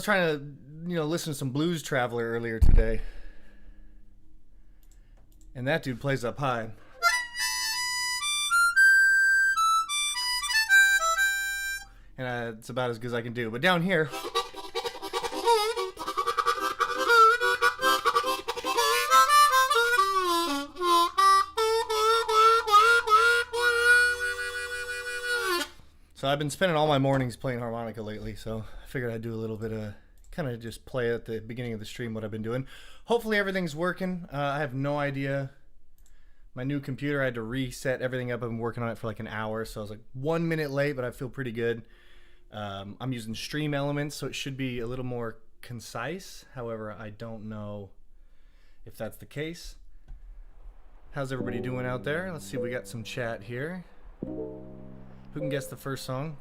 was trying to, listen to some Blues Traveler earlier today. And that dude plays up high. And it's about as good as I can do. But down here... So I've been spending all my mornings playing harmonica lately, so I figured I'd do a little bit of, kind of just play at the beginning of the stream what I've been doing. Hopefully everything's working. I have no idea. My new computer, I had to reset everything up. I've been working on it for like an hour, so I was like 1 minute late, but I feel pretty good. I'm using Stream Elements, so it should be a little more concise. However, I don't know if that's the case. How's everybody doing out there? Let's see, we got some chat here. Who can guess the first song?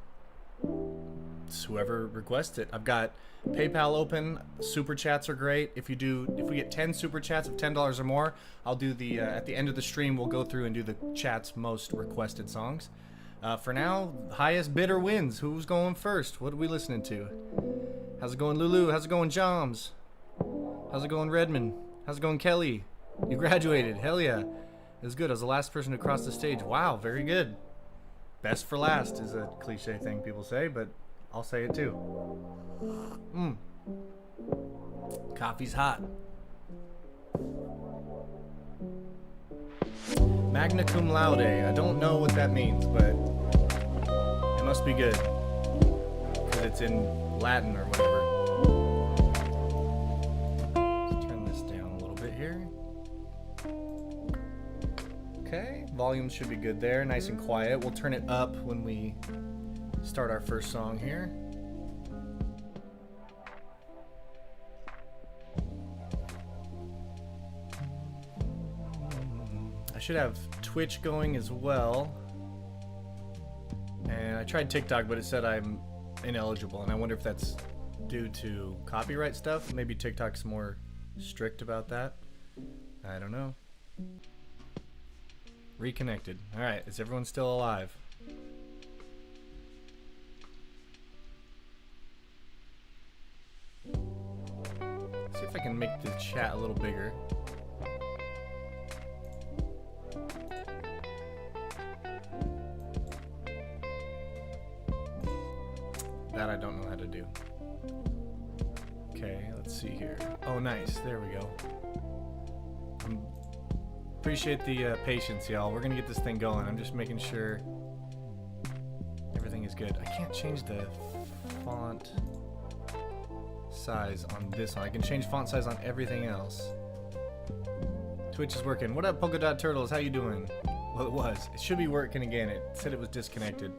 It's whoever requests it. I've got PayPal open. Super chats are great. If we get 10 super chats of $10 or more, I'll do the at the end of the stream. We'll go through and do the chat's most requested songs. For now, highest bidder wins. Who's going first? What are we listening to? How's it going, Lulu? How's it going, Joms? How's it going, Redmond? How's it going, Kelly? You graduated. Hell yeah. It was good. I was the last person to cross the stage. Wow, very good. Best for last is a cliche thing people say, but I'll say it too. Coffee's hot. Magna cum laude. I don't know what that means, but it must be good. Because it's in Latin or whatever. Let's turn this down a little bit here. Okay, volume should be good there, nice and quiet. We'll turn it up when we start our first song here. I should have Twitch going as well. And I tried TikTok, but it said I'm ineligible, and I wonder if that's due to copyright stuff. Maybe TikTok's more strict about that. I don't know. Reconnected. Alright, is everyone still alive? See if I can make the chat a little bigger. That I don't know how to do. Okay, let's see here. Oh, nice. There we go. Appreciate the patience, y'all. We're gonna get this thing going. I'm just making sure everything is good. I can't change the font size on this one. I can change font size on everything else. Twitch is working. What up, Polka Dot Turtles? How you doing? Well, it was. It should be working again. It said it was disconnected,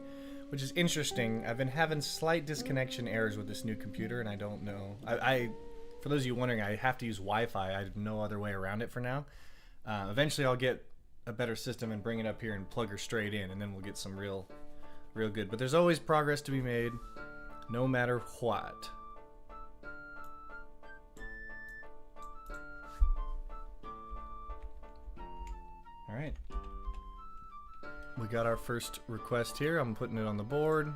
which is interesting. I've been having slight disconnection errors with this new computer, and I don't know. For those of you wondering, I have to use Wi-Fi. I have no other way around it for now. Eventually I'll get a better system and bring it up here and plug her straight in, and then we'll get some real good. But there's always progress to be made, no matter what. Alright. We got our first request here. I'm putting it on the board.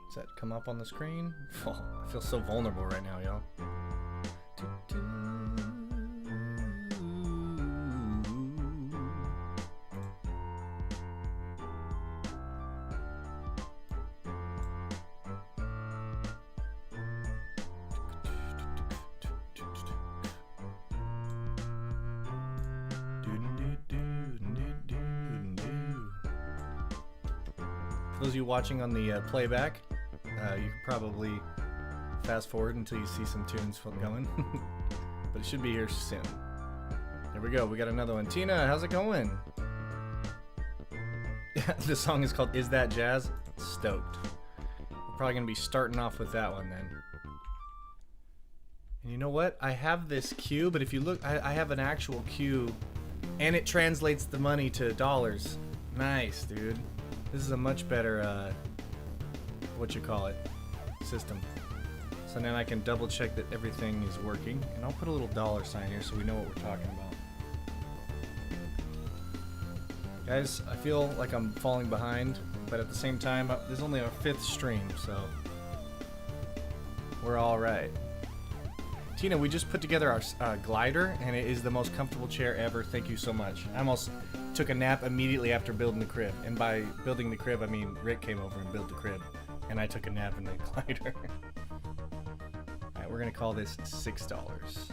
Does that come up on the screen? Oh, I feel so vulnerable right now, y'all. For those of you watching on the playback, you can probably fast forward until you see some tunes going. But it should be here soon. There we go. We got another one. Tina, how's it going? The song is called Is That Jazz? Stoked. We're probably going to be starting off with that one then. And you know what? I have this cue, but if you look, I have an actual cue, and it translates the money to dollars. Nice, dude. This is a much better, system. So then I can double check that everything is working, and I'll put a little dollar sign here so we know what we're talking about. Guys, I feel like I'm falling behind, but at the same time, this is only our 5th stream, so we're all right. Tina, we just put together our glider, and it is the most comfortable chair ever. Thank you so much. I almost took a nap immediately after building the crib, and by building the crib, I mean Rick came over and built the crib, and I took a nap in the glider. Alright, we're gonna call this $6.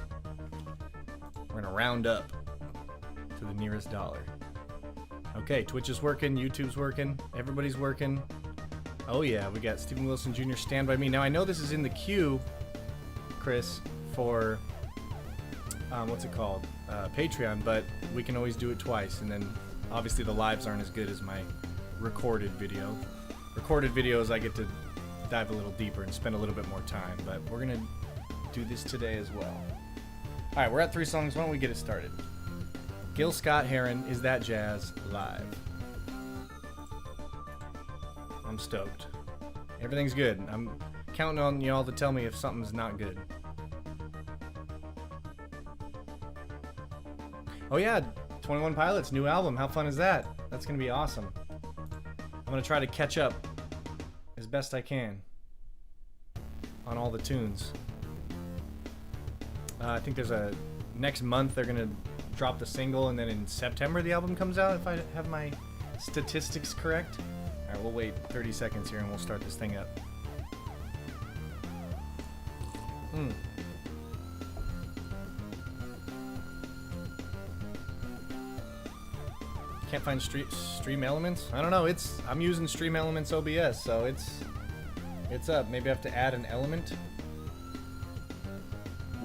We're gonna round up to the nearest dollar. Okay, Twitch is working, YouTube's working, everybody's working. Oh yeah, we got Stephen Wilson Jr. Stand By Me. Now I know this is in the queue, Chris, for, what's it called? Patreon, but we can always do it twice, and then obviously the lives aren't as good as my recorded video. Recorded videos I get to dive a little deeper and spend a little bit more time, but we're gonna do this today as well. Alright, we're at 3 songs, why don't we get it started? Gil Scott-Heron, Is That Jazz, live. I'm stoked. Everything's good. I'm counting on y'all to tell me if something's not good. Oh yeah, 21 Pilots, new album. How fun is that? That's gonna be awesome. I'm gonna try to catch up as best I can on all the tunes. I think there's a next month they're gonna drop the single, and then in September the album comes out, if I have my statistics correct. Alright, we'll wait 30 seconds here and we'll start this thing up. Can't find Stream Elements? I don't know, I'm using Stream Elements OBS, so it's up. Maybe I have to add an element?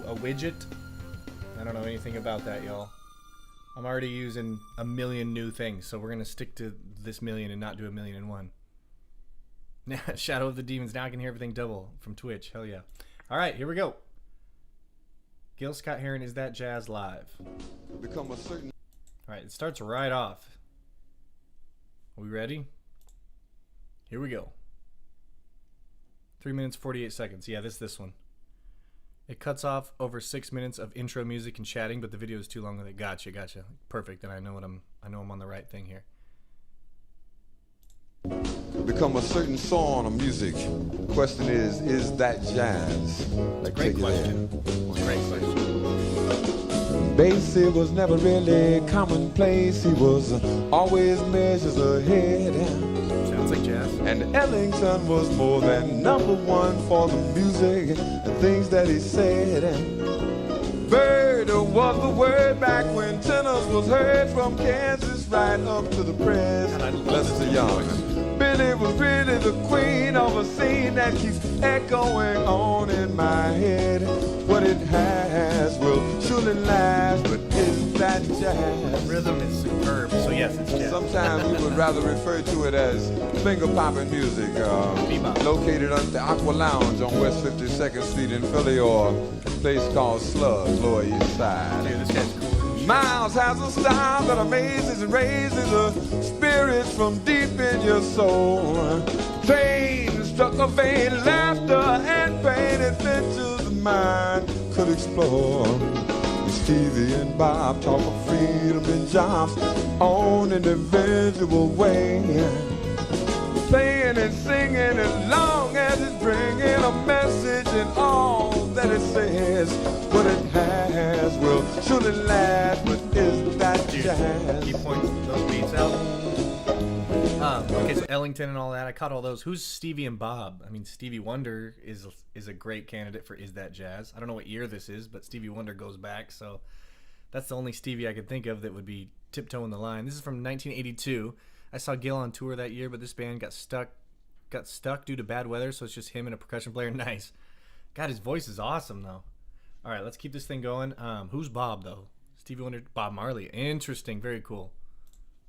A widget? I don't know anything about that, y'all. I'm already using a million new things, so we're gonna stick to this million and not do 1,000,001. Shadow of the Demons. Now I can hear everything double from Twitch. Hell yeah. Alright, here we go. Gil Scott-Heron, Is That Jazz, live. Alright, it starts right off. Are we ready? Here we go. 3 minutes 48 seconds. Yeah, this one. It cuts off over 6 minutes of intro music and chatting, but the video is too long with it. Gotcha. Perfect. Then I know I'm on the right thing here. Become a certain song of music. The question is that jazz? Great question. Great question. Basie was never really commonplace. He was always measures ahead. Sounds like jazz. And Ellington was more than #1 for the music and things that he said. And Bird was the word back when tenors was heard from Kansas right up to the press. Lester Young. Billy was really the queen of a scene that keeps echoing on in my head. What it has will surely last, but is that jazz? Rhythm is superb, so yes, it's jazz. Sometimes we would rather refer to it as finger popping music. Located under the Aqua Lounge on West 52nd Street in Philly, or a place called Slugs, Lower East Side. Dude, this guy's cool. Miles has a style that amazes and raises the spirits from deep in your soul. Pain struck a vein, laughter and pain, adventures the mind could explore. Stevie and Bob talk of freedom and jobs on an individual way. Playing and singing as long as it's bringing a message and all that it says. What it has will surely last, but is that jazz? He points those beats out. Okay, so Ellington and all that, I caught all those. Who's Stevie and Bob? I mean, Stevie Wonder is a great candidate for Is That Jazz. I don't know what year this is, but Stevie Wonder goes back, so that's the only Stevie I could think of that would be tiptoeing the line. This is from 1982. I saw Gil on tour that year, but this band got stuck due to bad weather, so it's just him and a percussion player. Nice. God, his voice is awesome, though. All right, let's keep this thing going. Who's Bob, though? Stevie Wonder, Bob Marley. Interesting, very cool.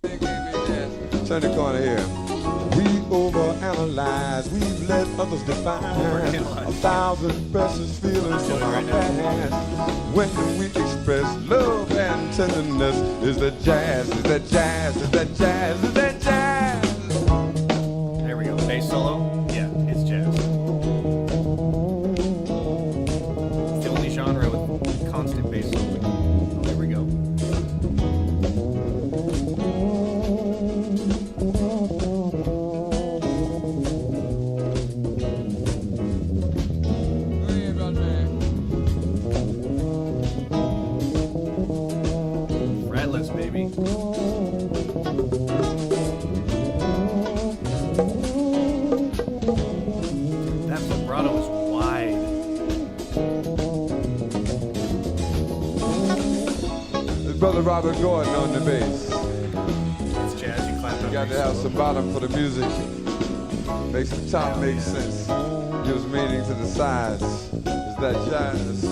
Turn the corner here. We overanalyze, we've let others define 1,000 precious feelings from our past. When we express love and tenderness, is that jazz, is that jazz, is that jazz, is that jazz? There we go, bass solo. Yeah, it's jazz. It's the only genre with constant bass solo. Oh, there we go. Brother Robert Gordon on the bass. It's jazz, you clap. You got to have some bottom for the music. Makes the top make sense. Gives meaning to the sides. Is that jazz?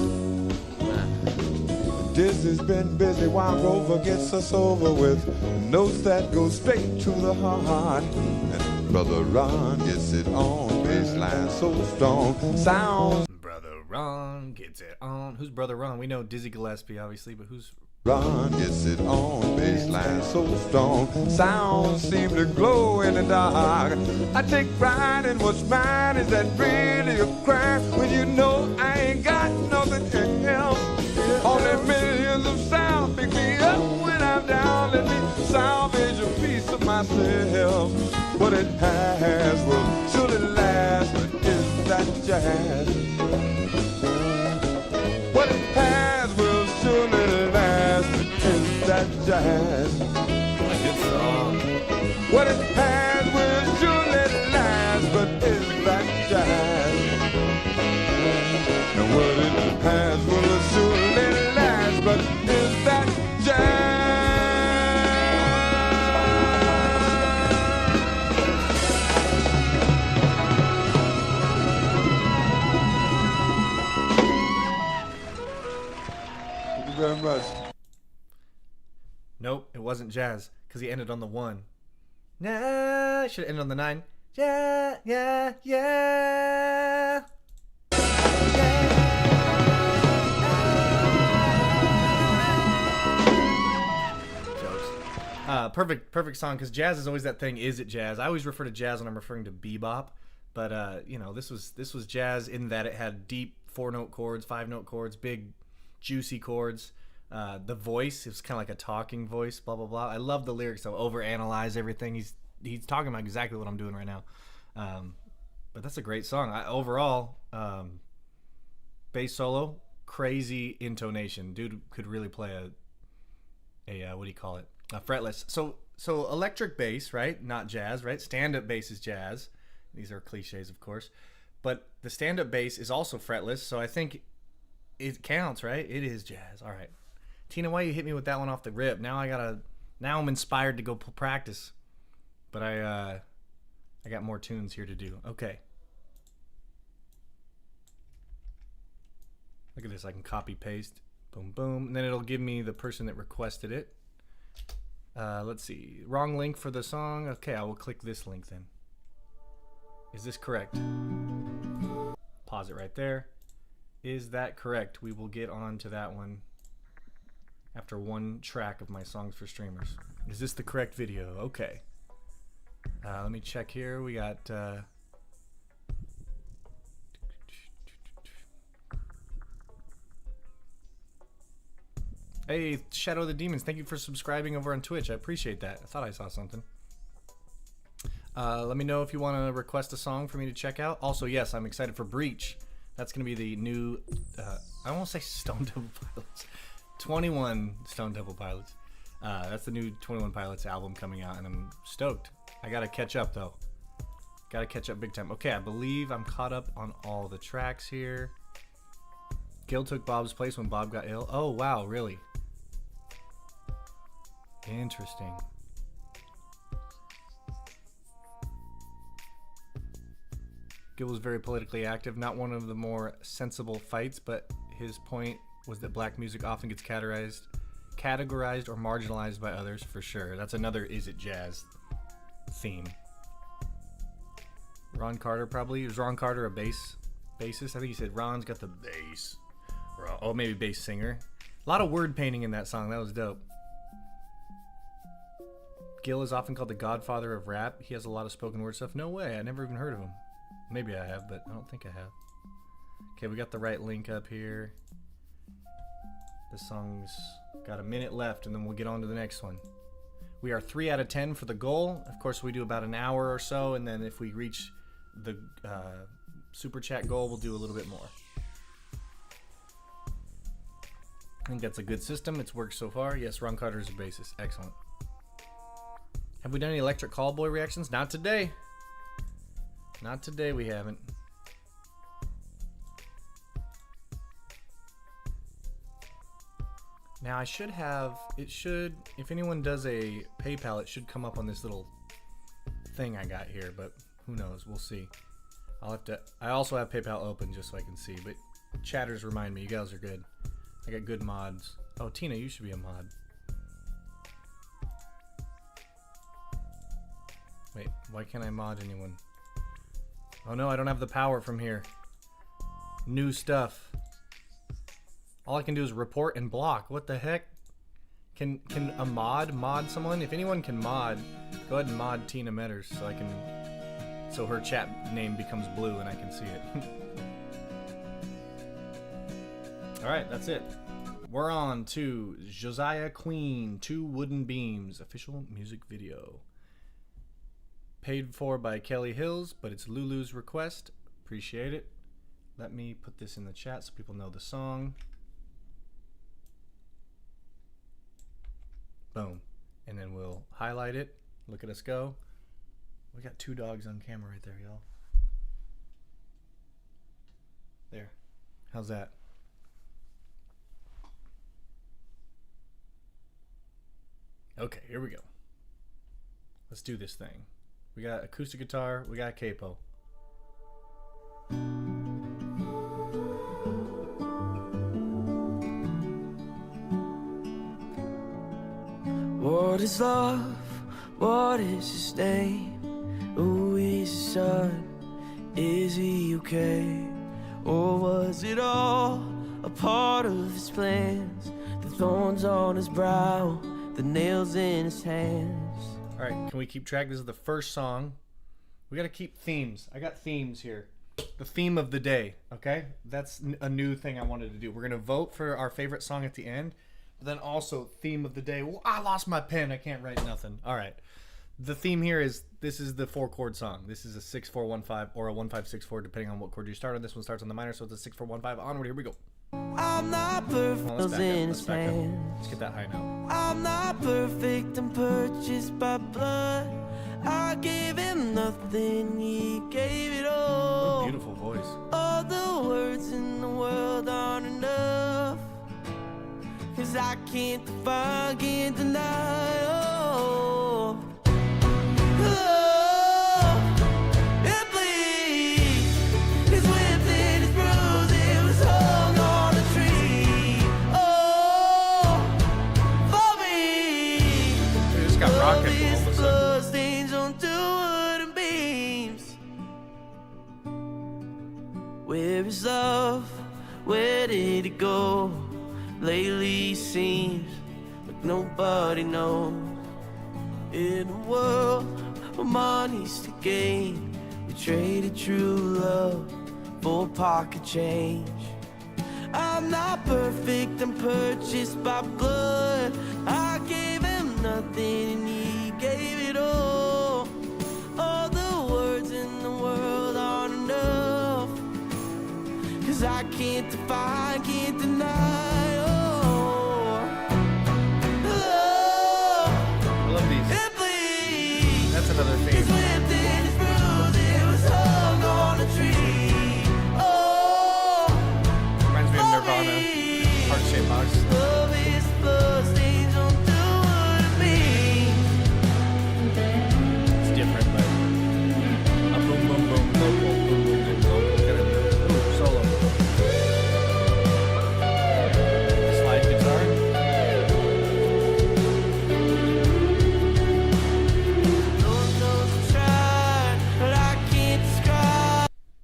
This has been busy while Rover gets us over with notes that go straight to the heart. And Brother Ron gets it on, bass line so strong. Sounds. Brother Ron gets it on. Who's Brother Ron? We know Dizzy Gillespie, obviously, but who's... Ron gets it on, bass line so strong. Sounds seem to glow in the dark. I take pride in what's mine. Is that really a crime when you know I ain't got nothing else? Only millions of sound pick me up when I'm down. Let me salvage a piece of myself. What it has will surely last. Is that jazz? What it has will surely last. Is that jazz? A good song. What it has will surely last. But is that jazz? And what it has will surely last. But is that jazz? Thank you very much. Nope, it wasn't jazz, because he ended on the 1. Nah, should have ended on the 9. Yeah, yeah, yeah. Perfect song, because jazz is always that thing. Is it jazz? I always refer to jazz when I'm referring to bebop, but you know, this was jazz in that it had deep 4-note chords, 5-note chords, big juicy chords. The voice, it was kind of like a talking voice, blah blah blah. I love the lyrics though. Overanalyze everything. He's talking about exactly what I'm doing right now. But that's a great song. Overall, bass solo, crazy intonation. Dude could really play a what do you call it? A fretless. So electric bass, right? Not jazz, right? Stand-up bass is jazz. These are cliches, of course. But the stand-up bass is also fretless, so I think it counts, right? It is jazz. All right. Tina, why you hit me with that one off the rip? Now I'm inspired to go practice. But I got more tunes here to do. Okay. Look at this. I can copy paste. Boom, boom. And then it'll give me the person that requested it. Let's see. Wrong link for the song. Okay, I will click this link then. Is this correct? Pause it right there. Is that correct? We will get on to that one after one track of my songs for streamers. Is this the correct video? Okay. Let me check here. We got hey, Shadow of the Demons, thank you for subscribing over on Twitch. I appreciate that. I thought I saw something. Let me know if you want to request a song for me to check out. Also, yes, I'm excited for Breach. That's going to be the new, I won't say Stone Temple Pilots, 21 Stone Temple Pilots. That's the new 21 Pilots album coming out, and I'm stoked. I got to catch up, though. Got to catch up big time. Okay, I believe I'm caught up on all the tracks here. Gil took Bob's place when Bob got ill. Oh, wow, really? Interesting. Gil was very politically active, not one of the more sensible fights, but his point was that black music often gets categorized or marginalized by others, for sure. That's another Is It Jazz theme. Ron Carter probably. Was Ron Carter a bassist? I think he said Ron's got the bass. Oh, maybe bass singer. A lot of word painting in that song. That was dope. Gil is often called the godfather of rap. He has a lot of spoken word stuff. No way. I never even heard of him. Maybe I have, but I don't think I have. Okay, we got the right link up here. This song's got a minute left, and then we'll get on to the next one. We are 3 out of 10 for the goal. Of course, we do about an hour or so, and then if we reach the super chat goal, we'll do a little bit more. I think that's a good system. It's worked so far. Yes, Ron Carter is a bassist. Excellent. Have we done any Electric Callboy reactions? Not today. Not today, we haven't. Now I should have, it should, if anyone does a PayPal, it should come up on this little thing I got here, but who knows, we'll see. I'll have to, I also have PayPal open just so I can see, but chatters remind me, you guys are good. I got good mods. Oh, Tina, you should be a mod. Wait, why can't I mod anyone? Oh no, I don't have the power from here. New stuff. All I can do is report and block. What the heck? Can a mod someone? If anyone can mod, go ahead and mod Tina Metters so I can, so her chat name becomes blue and I can see it. All right, that's it. We're on to Josiah Queen, Two Wooden Beams, official music video. Paid for by Kelly Hills, but it's Lulu's request. Appreciate it. Let me put this in the chat so people know the song. Boom. And then we'll highlight it. Look at us go. We got 2 dogs on camera right there, y'all. There. How's that? Okay, here we go. Let's do this thing. We got acoustic guitar, we got capo. What is love? What is his name? Who is his son? Is he okay? Or was it all a part of his plans? The thorns on his brow, the nails in his hands. All right, can we keep track? This is the first song. We got to keep themes. I got themes here. The theme of the day, okay? That's a new thing I wanted to do. We're going to vote for our favorite song at the end, but then also theme of the day. Well, I lost my pen. I can't write nothing. All right. The theme here is, this is the 4-chord song. This is a 6-4-1-5 or a 1-5-6-4, depending on what chord you start on. This one starts on the minor, so it's a 6-4-1-5. Onward, here we go. I'm not perfect. Let's back up. Let's get that high note. I'm not perfect. I'm purchased by blood. I gave him nothing. He gave it all. What a beautiful voice. All the words in the world aren't enough. 'Cause I can't define, can't deny. Oh, oh, and please, his whipped and his bruised, it was hung on a tree. Oh, for me. Dude, this got rocket all of a sudden. Bloodstains on 2 wooden beams. Where is love? Where did it go? Lately seems like nobody knows. In a world where money's to gain, we traded true love for pocket change. I'm not perfect, I'm purchased by blood. I gave him nothing and he gave it all. All the words in the world aren't enough. 'Cause I can't define, can't deny. Another theme. His whipped and his bruised, it was hung on a tree. Oh, reminds me of Nirvana, heart-shaped box. Love is bloodstains on 2 wooden beams. It's different, but a boom, boom, boom, local, boom, boom, boom, local. Gotta do it. Ooh, solo. Slide guitar.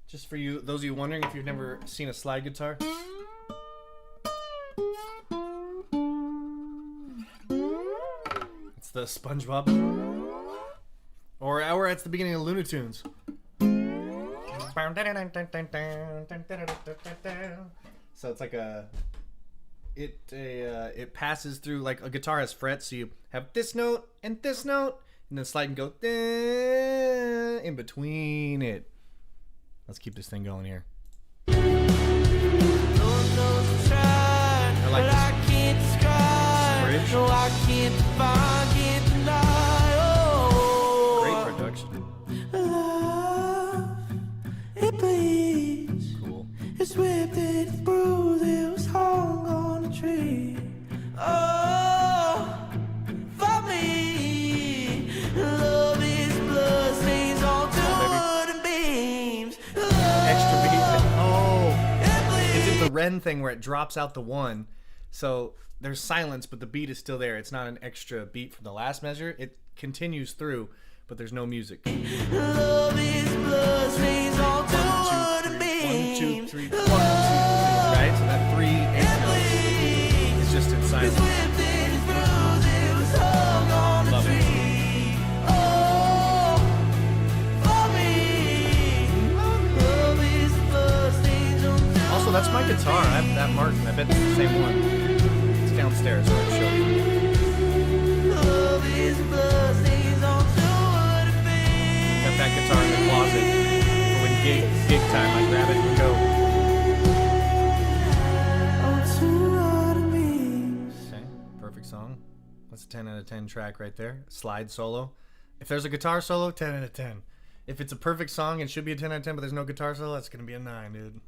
Just for you, those of you wondering if you've never seen a slide guitar. It's the SpongeBob. Or it's the beginning of Looney Tunes. So it's like it passes through, like a guitar has frets, so you have this note, and then slide and go in between it. Let's keep this thing going here. I like this bridge. Great production. Cool. It's whipped, it's bruised, it was hung on a tree. Oh, end thing where it drops out the 1. So there's silence, but the beat is still there. It's not an extra beat from the last measure. It continues through, but there's no music. Love is blood stains on 1, 2, 3, 1, 2, 3, 1, 2, 3. Right? So that 3 8 notes is just in silence. Love it. Also, that's my guitar. I have that Martin. I bet it's the same one. It's downstairs, so I'll show you. Got that guitar in the closet. For when gig time, I grab it and go. Okay, perfect song. That's a 10 out of 10 track right there. Slide solo. If there's a guitar solo, 10 out of 10. If it's a perfect song, it should be a 10 out of 10, but there's no guitar solo, that's going to be a 9, dude.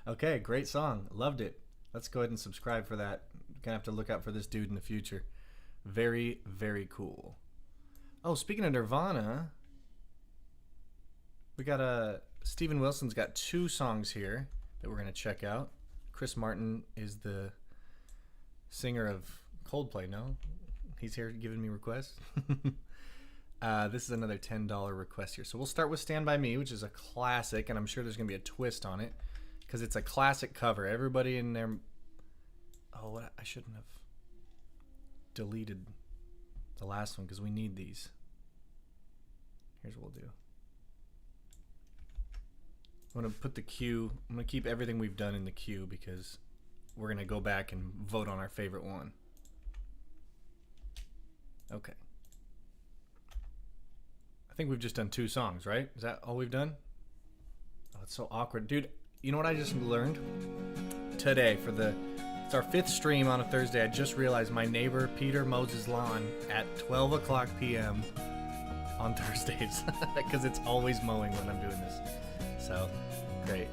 Okay, great song. Loved it. Let's go ahead and subscribe for that. Gonna have to look out for this dude in the future. Very, very cool. Oh, speaking of Nirvana, we got Steven Wilson's got 2 songs here that we're going to check out. Chris Martin is the singer of Coldplay, no? He's here giving me requests. This is another $10 request here. So we'll start with Stand By Me, which is a classic, and I'm sure there's going to be a twist on it because it's a classic cover. Everybody in there... Oh, what? I shouldn't have deleted the last one because we need these. Here's what we'll do. I'm going to put the queue... I'm going to keep everything we've done in the queue because we're going to go back and vote on our favorite one. Okay. I think we've just done 2 songs, right? Is that all we've done? Oh, it's so awkward. Dude, you know what I just learned? Today, it's our 5th stream on a Thursday. I just realized my neighbor, Peter, mows his lawn at 12 o'clock p.m. on Thursdays. Because it's always mowing when I'm doing this. So, great.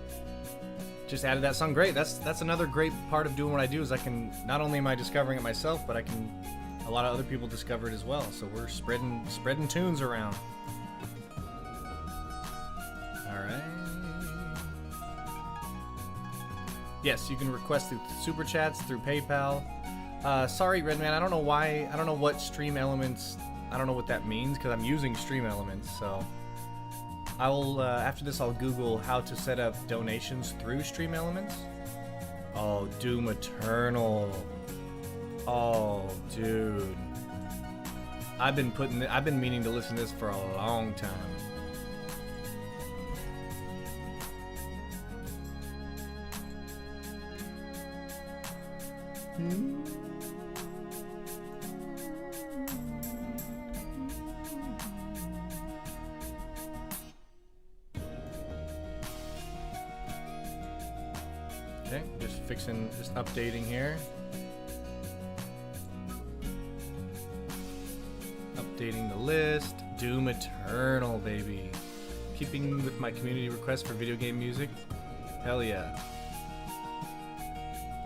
Just added that song. Great. That's another great part of doing what I do is I can, not only am I discovering it myself, but a lot of other people discover it as well. So we're spreading tunes around. Alright. Yes, you can request through Super Chats, through PayPal. Sorry, Redman, I don't know why, I don't know what Stream Elements, I don't know what that means, because I'm using Stream Elements, so... I will, after this, I'll Google how to set up donations through Stream Elements. Oh, Doom Eternal. Oh, dude. I've been meaning to listen to this for a long time. Okay, just updating here. Updating the list. Doom Eternal, baby. Keeping with my community request for video game music. Hell yeah.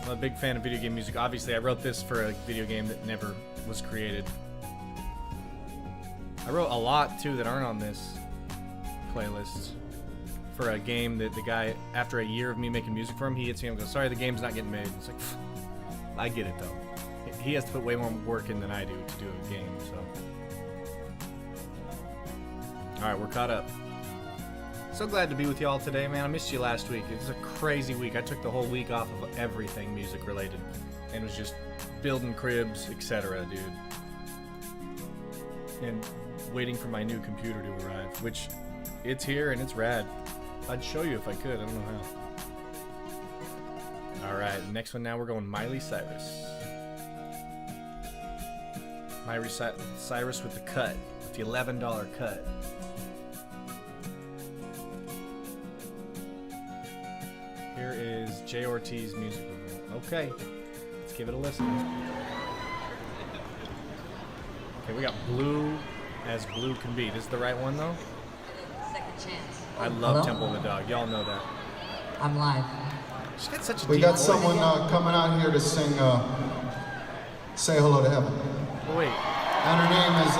I'm a big fan of video game music. Obviously, I wrote this for a video game that never was created. I wrote a lot, too, that aren't on this playlist. For a game that the guy, after a year of me making music for him, he hits me and goes, sorry, the game's not getting made. It's like, I get it, though. He has to put way more work in than I do to do a game, so... Alright, we're caught up. So glad to be with y'all today, man. I missed you last week. It was a crazy week. I took the whole week off of everything music related. And was just building cribs, etc., dude. And waiting for my new computer to arrive, which it's here and it's rad. I'd show you if I could. I don't know how. Alright, next one now we're going Miley Cyrus. Miley Cyrus with the cut. With the $11 cut. Here is Jay Ortiz music review. Okay, let's give it a listen. Okay, we got Blue as Blue Can Be. This is the right one, though? Second chance. I love Temple of the Dog. Y'all know that. I'm live. She's got such a We deep got voice. someone coming out here to sing Say Hello to Heaven. Oh, wait. And her name is...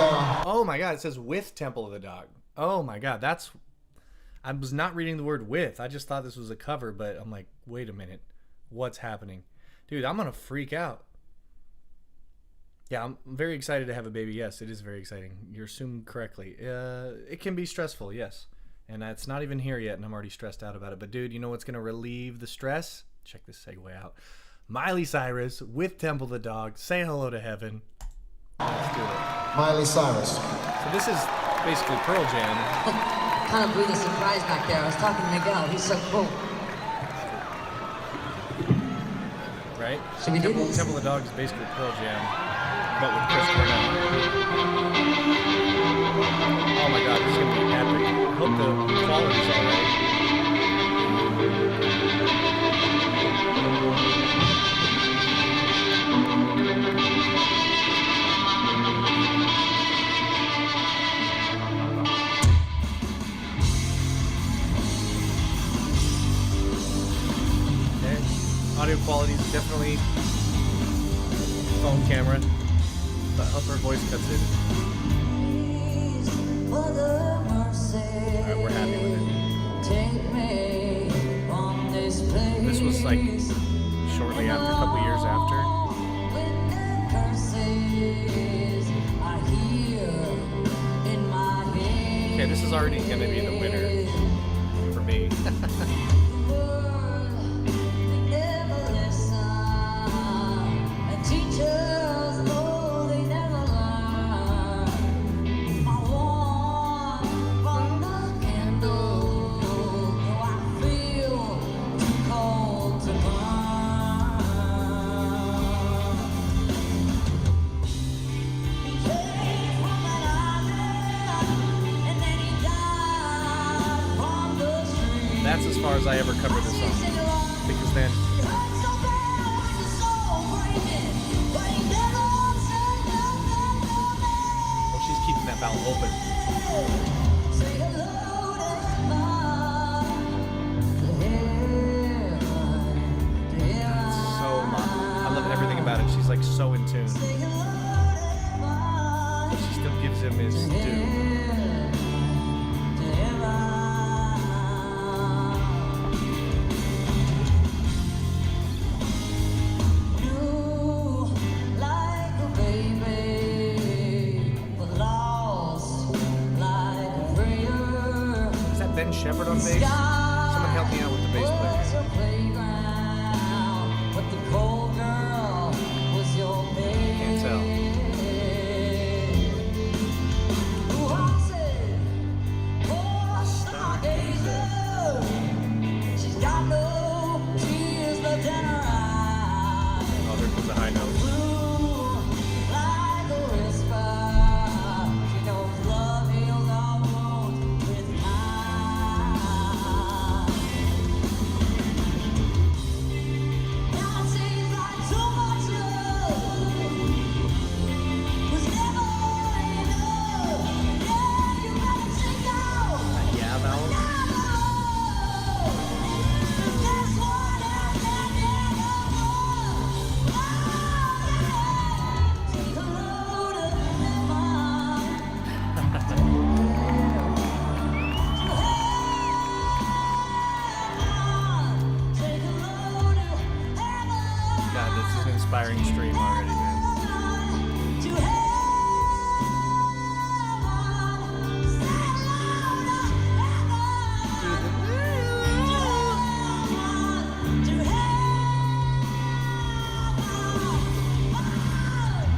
Oh my god, it says with Temple of the Dog. Oh my god, that's... I was not reading the word with. I just thought this was a cover, but I'm like, wait a minute. what's happening. Dude, I'm gonna freak out. Yeah, I'm very excited to have a baby. Yes, it is very exciting. You're assumed correctly. It can be stressful, yes. And it's not even here yet, and I'm already stressed out about it. But, dude, you know what's going to relieve the stress? Check this segue out. Miley Cyrus with Temple the Dog. Say hello to heaven. Let's do it. Miley Cyrus. So this is basically Pearl Jam. Kind of breathe a surprise back there. I was talking to Miguel. He's so cool. Right? Should we do this? Temple the Dog is basically Pearl Jam, but with Chris Cornell. Oh my god, this is going to be epic. I hope the quality's alright. Okay. Audio quality is definitely phone camera. The upper voice cuts in. Alright, we're happy with it. This was like shortly after, a couple years after. Okay, this is already going to be the winner for me. That's as far as I ever cover this song. Because then... well, she's keeping that valve open. So much. I love everything about it. She's like so in tune. But she still gives him his due. Shepherd on bass. Someone help me out with the bass player. Can't tell. Stop music. Oh, there comes the high notes. Inspiring stream already, man.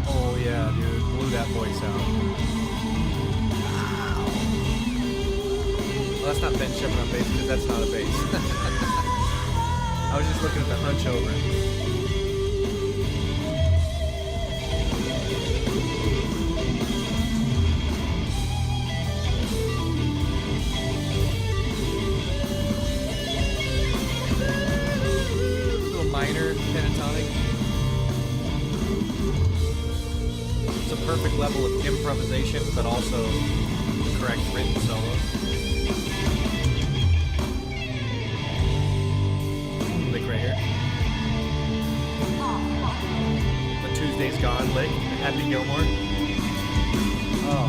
Oh yeah, dude, blew that voice out. Wow. Well, that's not Ben Shepherd on bass because that's not a bass. I was just looking at the hunch over. Minor pentatonic. It's a perfect level of improvisation, but also the correct written solo. Lick right here. The Tuesday's Gone lick. Happy Gilmore. Oh.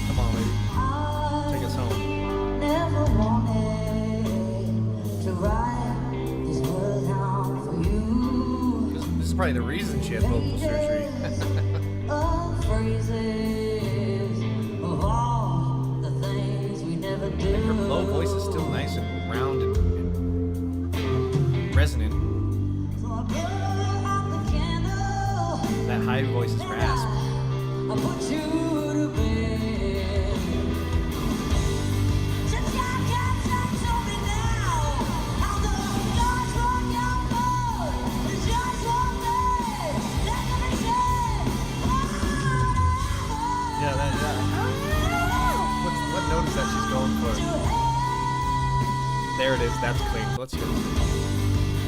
Come on, baby. Take us home. Never wanted to write this probably the reason she had vocal surgery. Of phrases of all the things we never do. And her low voice is still nice and round and resonant. So I put out the candle. That high voice is rasp. I put you to bed. Since I can't tell me now how the stars rock out more. It's just one day that can be said. Yeah, that. What note is that she's going for? There it is. That's clean. Let's hear it.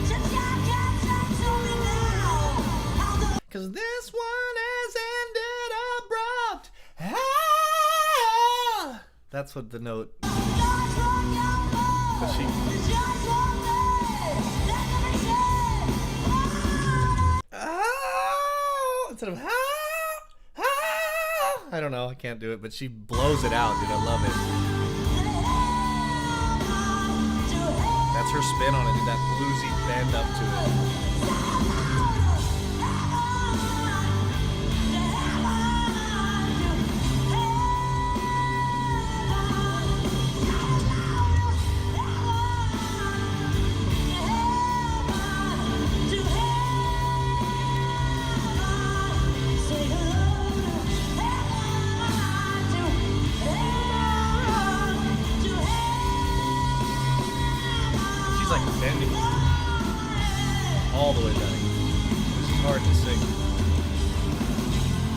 Since I can't tell me now how the Cause this one has ended abrupt. Ah! That's what the note. stars rock out more. But she. It's just one day that can be said. Oh! Instead of ah! I don't know. I can't do it, but she blows it out, dude. I love it. That's her spin on it, dude. That bluesy bend up to it. She's like bending all the way back. This is hard to sing.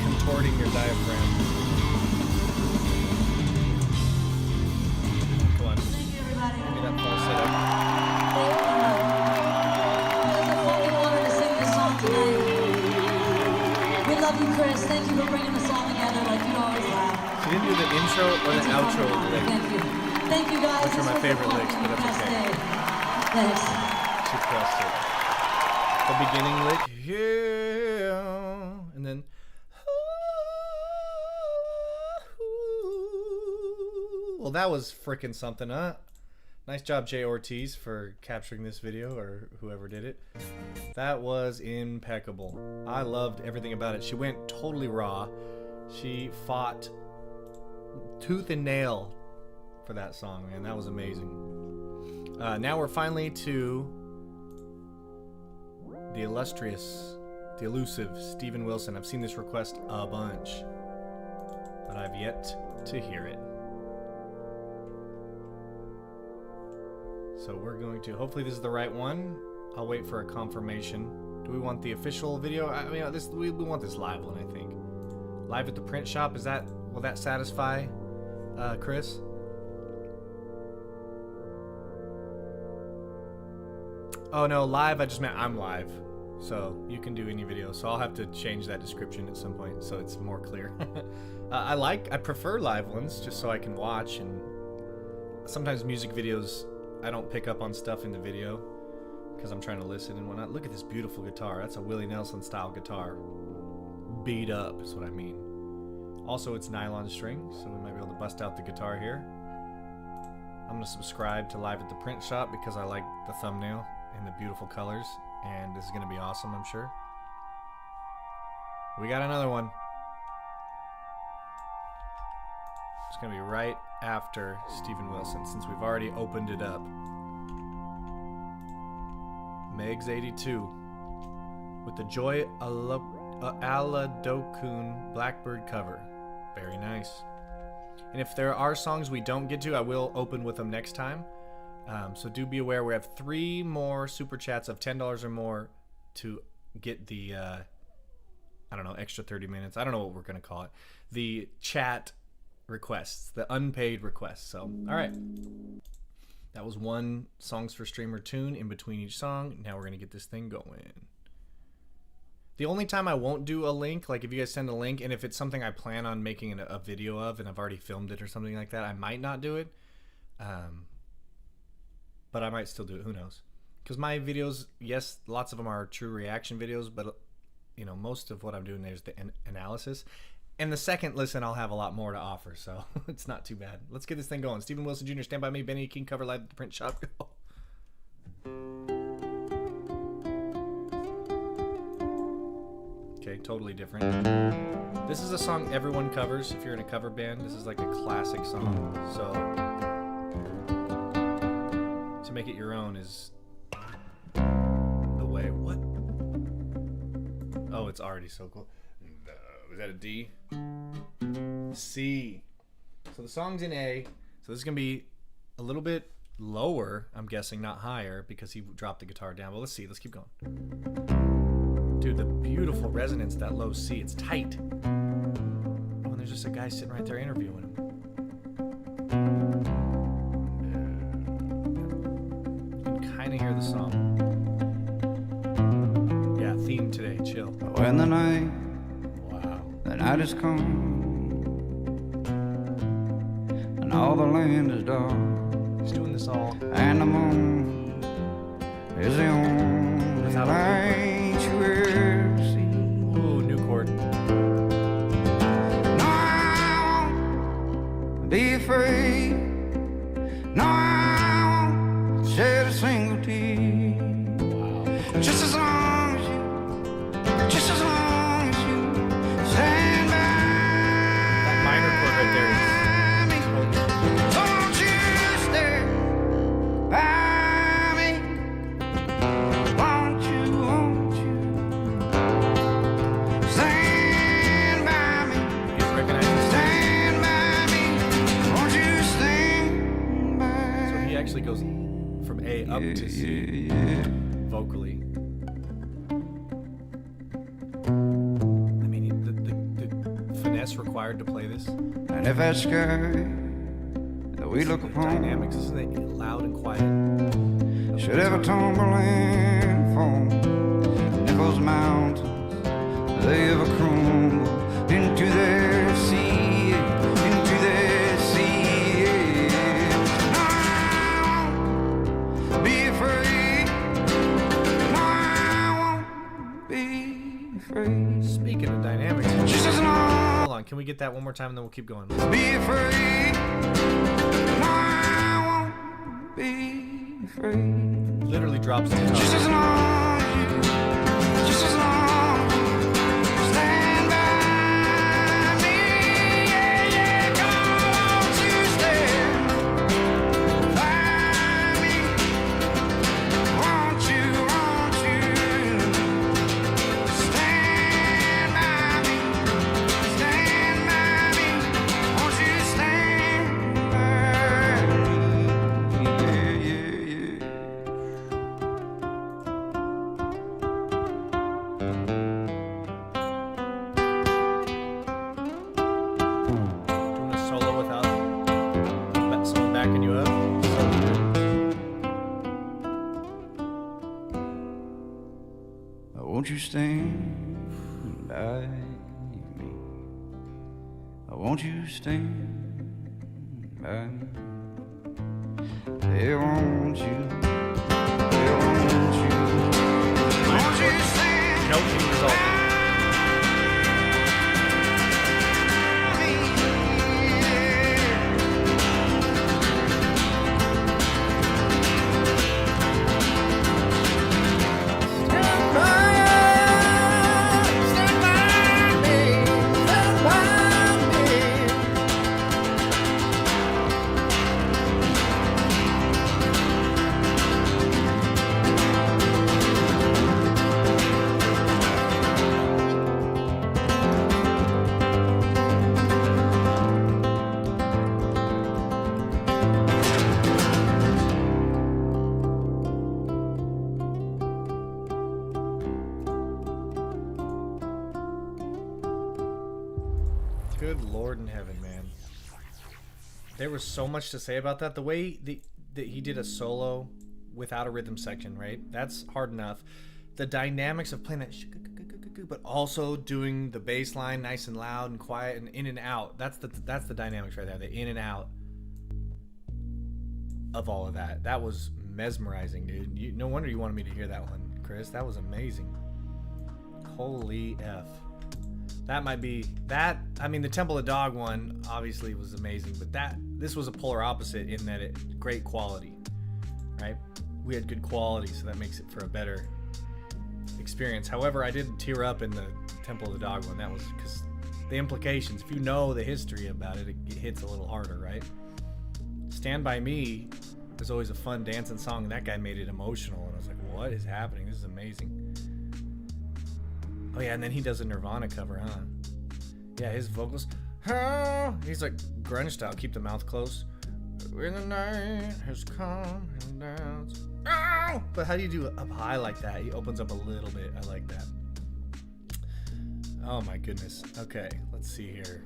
Contorting your diaphragm. Come on. Thank you, everybody. Give me that falsetto. It's a fucking honor to sing this song tonight. We love you, Chris. Thank you for bringing the song together like you always have. She didn't do the intro or the outro. Like, Thank you. Thank you, guys. Which are my This was favorite the licks, but fucking that's best okay. day. Thanks. she crushed it. The beginning lick, yeah, and then. Well, that was frickin' something, huh? Nice job, Jay Ortiz, for capturing this video, or whoever did it. That was impeccable. I loved everything about it. She went totally raw. She fought tooth and nail for that song, man. That was amazing. Now we're finally to the illustrious, the elusive Steven Wilson. I've seen this request a bunch, but I've yet to hear it. So we're going to, hopefully this is the right one. I'll wait for a confirmation. Do we want the official video? I mean, we want this live one, I think. Live at the print shop, will that satisfy Chris? Oh no, live, I just meant I'm live. So you can do any video. So I'll have to change that description at some point so it's more clear. I prefer live ones just so I can watch, and sometimes music videos, I don't pick up on stuff in the video because I'm trying to listen and whatnot. Look at this beautiful guitar. That's a Willie Nelson style guitar. Beat up is what I mean. Also, it's nylon string, so we might be able to bust out the guitar here. I'm gonna subscribe to Live at the Print Shop because I like the thumbnail and the beautiful colors, and this is gonna be awesome, I'm sure. We got another one. It's gonna be right after Steven Wilson, since we've already opened it up. Megs 82 with the Joy Oladokun Blackbird cover. Very nice. And if there are songs we don't get to, I will open with them next time. So do be aware, we have 3 more super chats of $10 or more to get the, I don't know, extra 30 minutes. I don't know what we're going to call it. The chat requests, the unpaid requests. So, all right. That was one Songs for Streamer tune in between each song. Now we're going to get this thing going. The only time I won't do a link, like if you guys send a link, and if it's something I plan on making a video of and I've already filmed it or something like that, I might not do it. But I might still do it. Who knows? Because my videos, yes, lots of them are true reaction videos, but you know, most of what I'm doing there is the analysis. And the second listen, I'll have a lot more to offer, so it's not too bad. Let's get this thing going. Steven Wilson Jr., Stand By Me, Benny King cover live at the print shop. Go. Okay, totally different. This is a song everyone covers. If you're in a cover band, this is like a classic song. So to make it your own is the way. What? Oh, it's already so cool. Was that a D? C. So the song's in A. So this is gonna be a little bit lower, I'm guessing, not higher, because he dropped the guitar down. But let's see. Let's keep going. Dude, the beautiful resonance, that low C. It's tight. Oh, and there's just a guy sitting right there interviewing him. You can kind of hear the song. Yeah, theme today. Chill. When the night has come and all the land is dark, He's doing this all and the moon is the only without a light you ever see. Ooh, new chord. No, I won't be afraid. No, I won't shed a single tear. Wow. Just as long as you, just as long as you stand by. That minor chord right there is Won't you stay by me? Won't you stand by me? he's recognizing. Stand by me. Won't you stand by So he actually goes from A up to C vocally. I mean, the finesse required to play this. And if that sky that we look The upon dynamics, isn't it loud and quiet? should ever tumble and fall, Nichols Mountains, they ever crumble into their sea, into their sea. No, I won't be afraid. No, I won't be afraid. Speaking of dynamics, Just as long hold on, can we get that one more time and then we'll keep going? be afraid. No, I won't be afraid. Literally drops the guitar. Just as long as you, just as long as you stand by me. Yeah, yeah, come on, you stand by me. Won't you stand by me? Stand by me. Won't you stand by me? Yeah, yeah, yeah. Doing a solo without someone backing you up. So good. Won't you stand by me? Won't you stand by me? Hey, won't you? Hey, won't you? Won't you stand Nope, he resolved it. by me? Stand by me, stand by me. Good Lord in heaven, man. There was so much to say about that. The way that he did a solo without a rhythm section, right? That's hard enough. The dynamics of playing that, but also doing the bass line nice and loud and quiet and in and out. That's the dynamics right there. The in and out of all of that. That was mesmerizing, dude. No wonder you wanted me to hear that one, Chris. That was amazing. Holy F. That might be that. I mean, the Temple of Dog one obviously was amazing, but this was a polar opposite in that it great quality, right? We had good quality, so that makes it for a better experience. However, I did tear up in the Temple of the Dog one. That was because the implications, if you know the history about it, it hits a little harder, right? Stand By Me was always a fun dancing song, and that guy made it emotional, and I was like, what is happening? This is amazing. Oh yeah, and then he does a Nirvana cover, huh? Yeah, his vocals, he's like grunge style, keep the mouth closed. When the night has come and dance. But how do you do up high like that? He opens up a little bit. I like that. Oh my goodness. Okay, let's see here.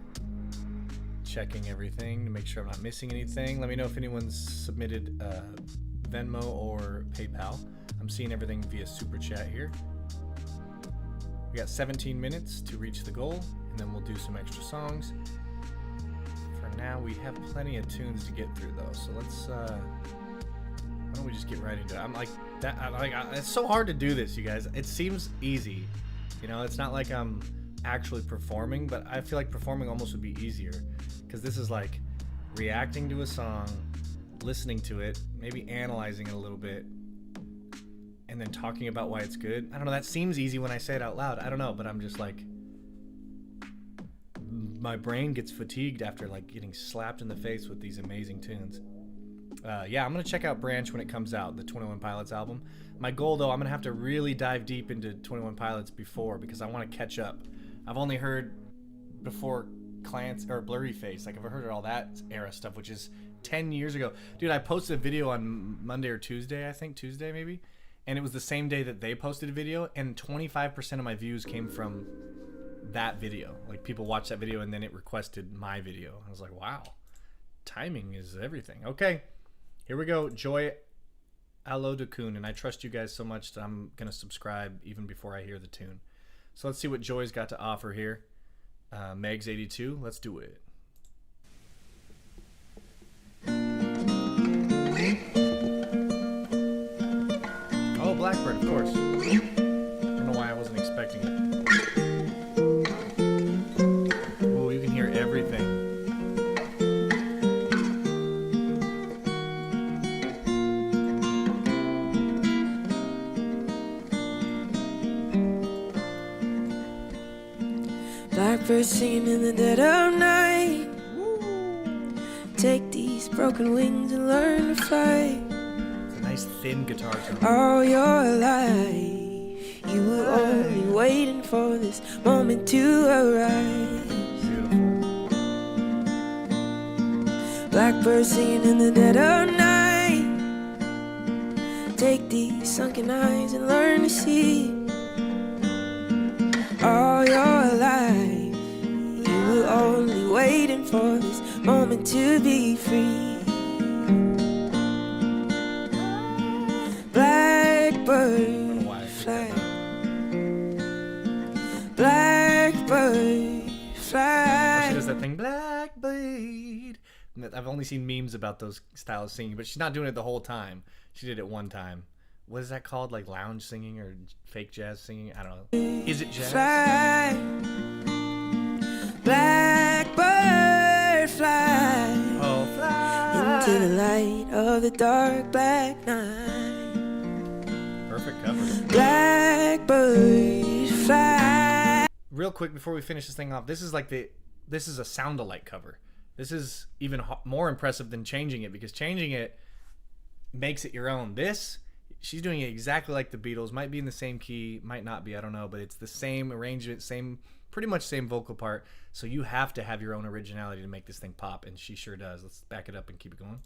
Checking everything to make sure I'm not missing anything. Let me know if anyone's submitted Venmo or PayPal. I'm seeing everything via Super Chat here. We got 17 minutes to reach the goal, and then we'll do some extra songs. For now, we have plenty of tunes to get through, though. So let's, why don't we just get right into it? I'm like, it's so hard to do this, you guys. It seems easy. You know, it's not like I'm actually performing, but I feel like performing almost would be easier. Because this is like reacting to a song, listening to it, maybe analyzing it a little bit, and then talking about why it's good. I don't know, that seems easy when I say it out loud. I don't know, but I'm just like, my brain gets fatigued after like getting slapped in the face with these amazing tunes. Yeah, I'm gonna check out Branch when it comes out, the 21 Pilots album. My goal though, I'm gonna have to really dive deep into 21 Pilots before, because I want to catch up. I've only heard before Clance or Blurry Face, like I've heard all that era stuff, which is 10 years ago. Dude, I posted a video on Monday or Tuesday, I think Tuesday maybe, and it was the same day that they posted a video, and 25% of my views came from that video. Like people watched that video and then it requested my video. I was like, wow, timing is everything. Okay, here we go. Joy Oladokun, and I trust you guys so much that I'm gonna subscribe even before I hear the tune. So let's see what Joy's got to offer here. Meg's 82, let's do it. Oh, Blackbird, of course. I don't know why I wasn't expecting it. Oh, you can hear everything. Blackbird singing in the dead of night. Take these broken wings and learn to fly. It's a nice thin guitar tone. All your life, you were only waiting for this moment to arise. Beautiful. Blackbird singing in the dead of night. Take these sunken eyes and learn to see. All your life, you were only waiting for this moment to be free. Blackbird fly, blackbird fly. She does that thing, Blackbird. I've only seen memes about those style of singing, but she's not doing it the whole time. She did it one time. What is that called? Like lounge singing or fake jazz singing? I don't know. Is it jazz? Fly, blackbird fly. Oh, fly. Into the light of the dark black night. Perfect cover. Blackbird fly. Real quick before we finish this thing off, this is a sound-alike cover. This is even more impressive than changing it, because changing it makes it your own. This, she's doing it exactly like the Beatles. Might be in the same key, might not be, I don't know, but it's the same arrangement, pretty much same vocal part. So you have to have your own originality to make this thing pop, and she sure does. Let's back it up and keep it going.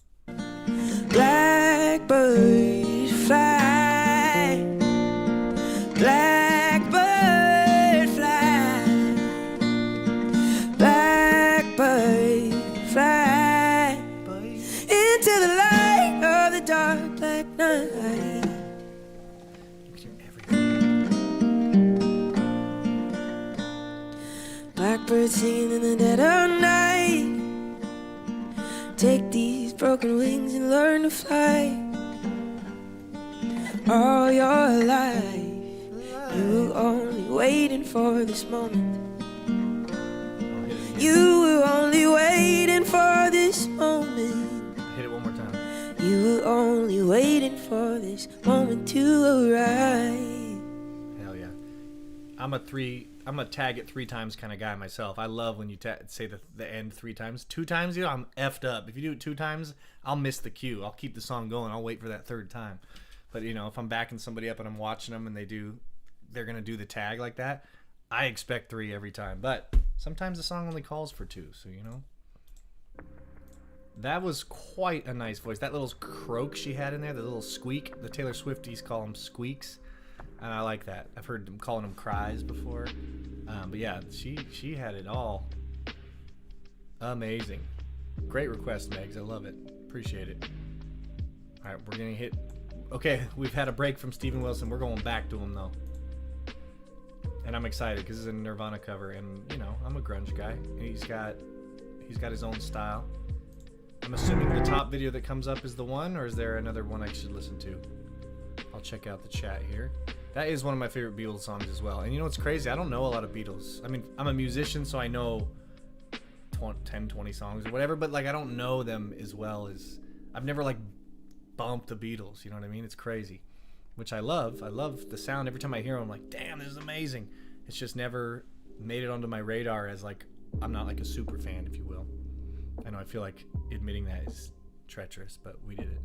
Blackbird fly, blackbird fly, blackbird fly into the light of the dark black night. You can hear everything. Blackbird singing in the dead of night. Take these broken wings and learn to fly. All your life, you were only waiting for this moment. You were only waiting for this moment. Hit it one more time. You were only waiting for this moment to arrive. Hell yeah. I'm a tag it 3 times kind of guy myself. I love when you say the end 3 times. 2 times, I'm effed up. If you do it 2 times, I'll miss the cue. I'll keep the song going. I'll wait for that 3rd time. But if I'm backing somebody up and I'm watching them and they're gonna do the tag like that, I expect 3 every time. But sometimes the song only calls for 2, so That was quite a nice voice. That little croak she had in there, the little squeak. The Taylor Swifties call them squeaks. And I like that. I've heard them calling them cries before. But yeah, she had it all. Amazing. Great request, Megs. I love it. Appreciate it. All right, we're going to hit... Okay, we've had a break from Steven Wilson. We're going back to him, though. And I'm excited because it's a Nirvana cover. And, I'm a grunge guy. And he's got his own style. I'm assuming the top video that comes up is the one, or is there another one I should listen to? I'll check out the chat here. That is one of my favorite Beatles songs as well. And what's crazy? I don't know a lot of Beatles. I mean, I'm a musician, so I know 10, 20 songs or whatever, but I don't know them as well as... I've never bumped the Beatles, you know what I mean? It's crazy, which I love. I love the sound. Every time I hear them, I'm like, damn, this is amazing. It's just never made it onto my radar as I'm not a super fan, if you will. I know I feel like admitting that is treacherous, but we did it.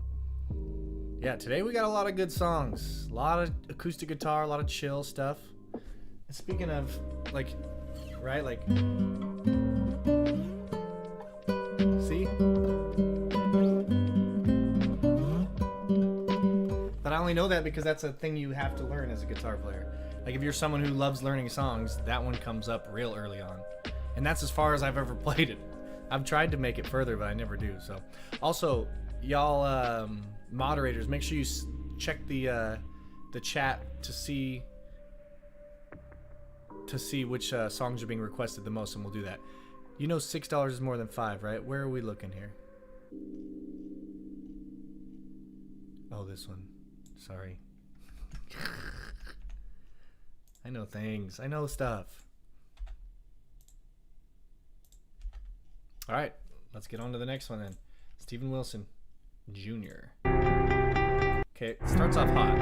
Yeah, today we got a lot of good songs. A lot of acoustic guitar, a lot of chill stuff. And speaking of, right, see? But I only know that because that's a thing you have to learn as a guitar player. If you're someone who loves learning songs, that one comes up real early on. And that's as far as I've ever played it. I've tried to make it further, but I never do. So, also, y'all moderators, make sure you check the chat to see which songs are being requested the most, and we'll do that. $6 is more than 5, right? Where are we looking here? Oh, this one. Sorry. I know things. I know stuff. All right, let's get on to the next one then. Steven Wilson Jr. Okay, it starts off hot.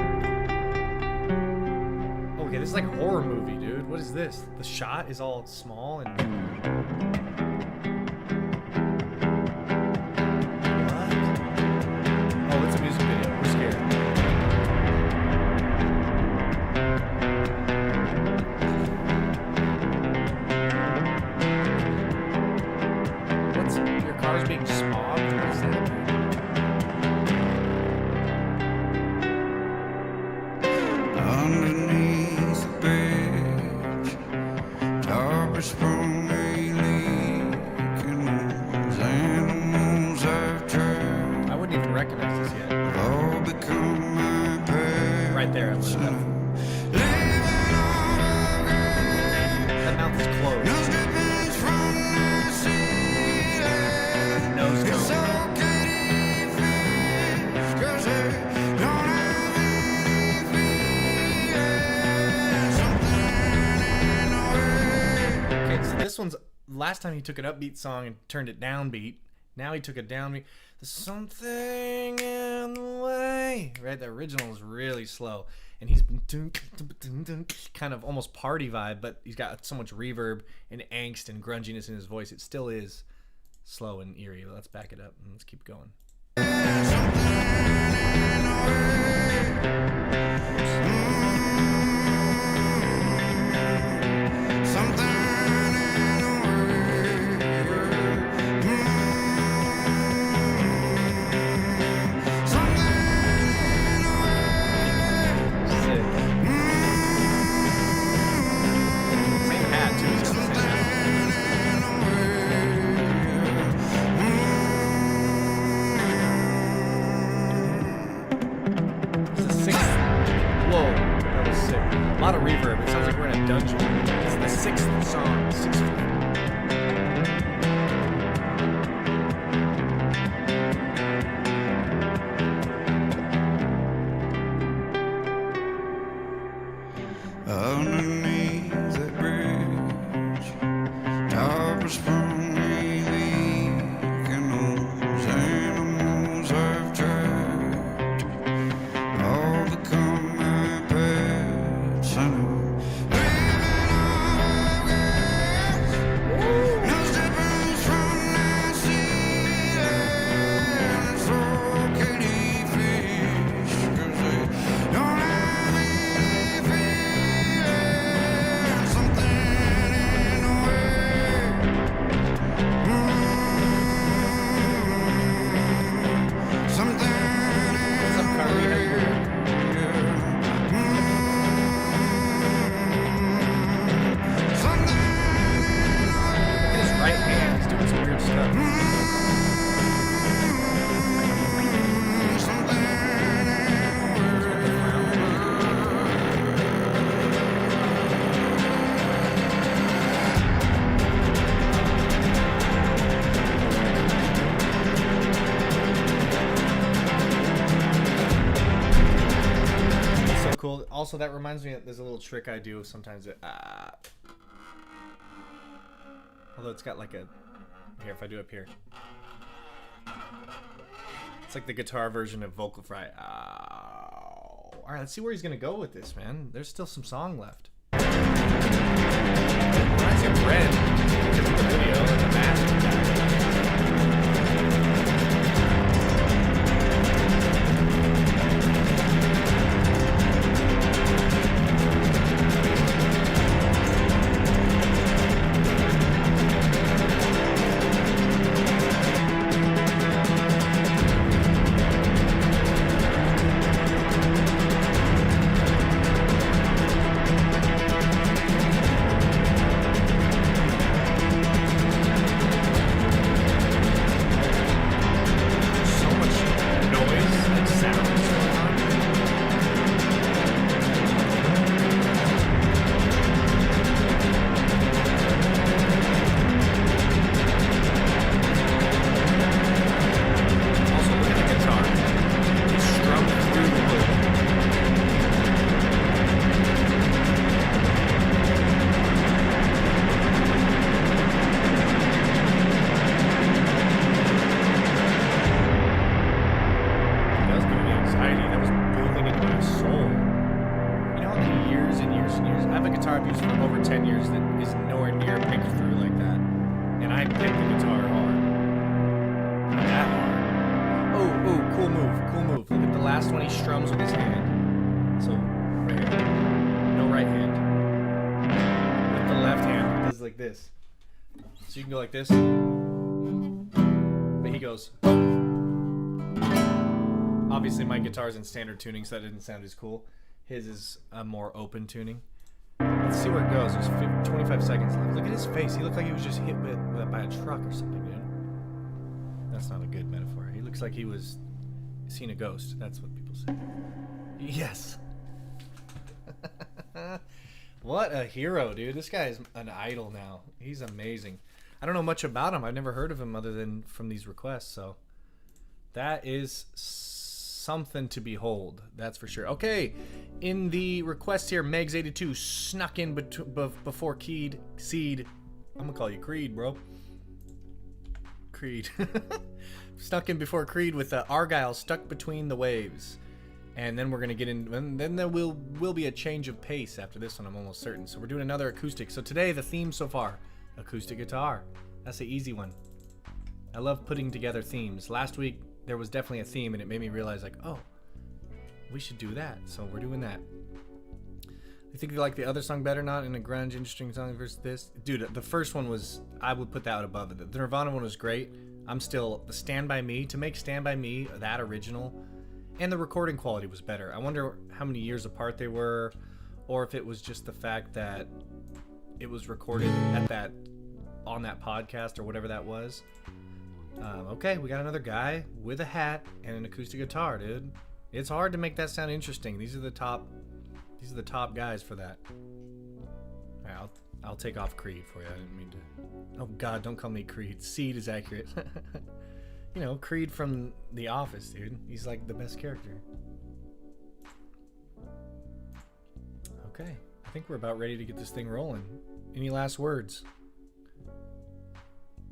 Okay, this is like a horror movie, dude. What is this? The shot is all small and... What? Oh, it's a music video. We're scared. Your car's being smogged? What is that? Underneath the bridge, toppers from a leak, and those animals I've tried I wouldn't even recognize this yet. all become my pets. Right there, I'm looking at. Living on a grave, That mouth is closed. no steppings from the ceiling. Nose It's cone. okay to eat fish, 'cause they don't have any feelings. Something in the way. Okay, so this one's... Last time he took an upbeat song and turned it downbeat. Now he took a downbeat. There's something in the way. Right, the original is really slow. And he's been kind of almost party vibe, but he's got so much reverb and angst and grunginess in his voice. It still is slow and eerie. Let's back it up and let's keep going. Something in the way. Something in the way. Sick. Same hat too. He's got the same hat. It's the 6th. Whoa, that was sick. A lot of reverb. It sounds like we're in a dungeon. It's the 6th song. 6th. Underneath that bridge, toppers from a leak, and those animals I've trapped all become my pets. I know living Also, that reminds me, there's a little trick I do sometimes. Although it's got like a... Here, if I do up here. It's like the guitar version of Vocal Fry. Alright, let's see where he's going to go with this, man. There's still some song left. Reminds me of Red. Because of the video and the mask. So you can go like this, but he goes. Obviously my guitar's in standard tuning, so that didn't sound as cool. His is a more open tuning. Let's see where it goes. There's 25 seconds left. Look at his face. He looked like he was just hit by a truck or something, dude. That's not a good metaphor. He looks like he was seen a ghost. That's what people say. Yes. What a hero, dude. This guy is an idol now. He's amazing. I don't know much about him. I've never heard of him other than from these requests, so that is something to behold. That's for sure. Okay, in the request here, Megs82 snuck in before Seed. I'm gonna call you Creed, bro. Creed. Snuck in before Creed with Argyle, Stuck Between the Waves. And then we're going to get in, and then there will be a change of pace after this one, I'm almost certain. So we're doing another acoustic. So today, the theme so far, acoustic guitar. That's the easy one. I love putting together themes. Last week, there was definitely a theme, and it made me realize, like, oh, we should do that. So we're doing that. You think you like the other song better, not in a grunge, interesting song versus this? Dude, the first one was, I would put that above it. The Nirvana one was great. I'm still, the Stand By Me, to make Stand By Me that original, and the recording quality was better. I wonder how many years apart they were, or if it was just the fact that it was recorded at on that podcast or whatever that was. Okay, we got another guy with a hat and an acoustic guitar, dude. It's hard to make that sound interesting. These are the top guys for that. All right, I'll take off Creed for you. I didn't mean to. Oh God, don't call me Creed. Seed is accurate. You know, Creed from The Office, dude. He's like the best character. Okay, I think we're about ready to get this thing rolling. Any last words?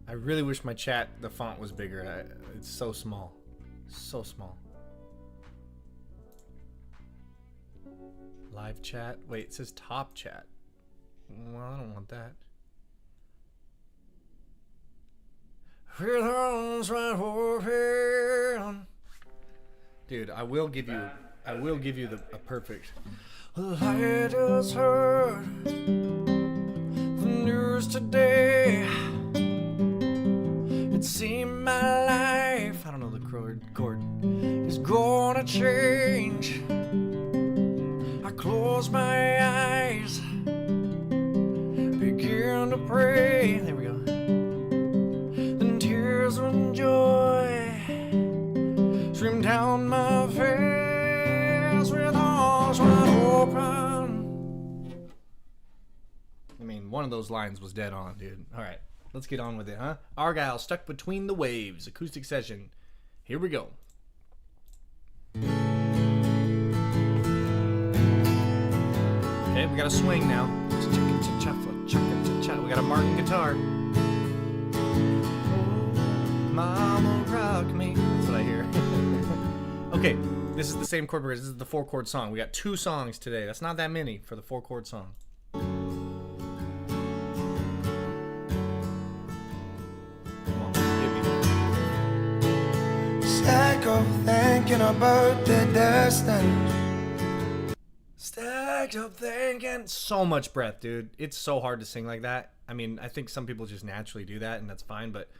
I really wish my chat, the font was bigger. It's so small. So small. Live chat? Wait, it says top chat. Well, I don't want that. Dude, I will give you a perfect. I just heard the news today. It seemed my life, I don't know the chord, is gonna change. I close my eyes, begin to pray. There we go. Then tears of joy stream down my face with arms wide open. I mean, one of those lines was dead on, dude. All right, let's get on with it, huh? Argyle, Stuck Between the Waves, acoustic session. Here we go. Okay, we got a swing now. We got a Martin guitar. Mama rock me. That's what I hear. Okay, this is the same chord progression. This is the 4-chord song. We got 2 songs today. That's not that many for the 4-chord song. Come on, hit me. Stack up thinking about the distance. Stacked up thinking. So much breath, dude. It's so hard to sing like that. I mean, I think some people just naturally do that, and that's fine, but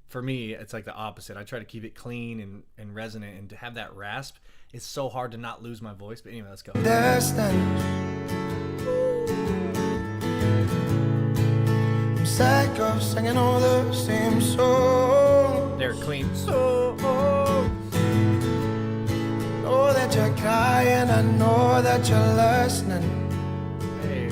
for me, it's like the opposite. I try to keep it clean and resonant, and to have that rasp, it's so hard to not lose my voice. But anyway, let's go. Distance. I'm sick of singing all the same songs. There, clean. Know that you're crying, I know that you're listening. Hey.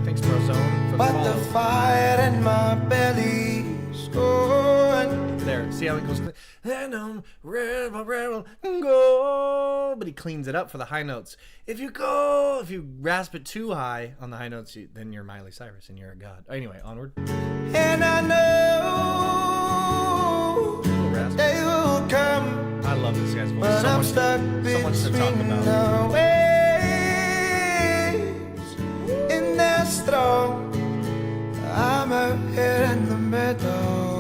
Thanks, Brozone, for the But follow. the fire in my belly's going. There, see how it goes? And I'm rebel, go. But he cleans it up for the high notes. If you rasp it too high on the high notes, then you're Miley Cyrus and you're a god. Anyway, onward. And I know Little rasp. they will come. I love this guy's voice. But So I'm much, stuck so much to talk between about. the waves in that strong. I'm out here in the middle.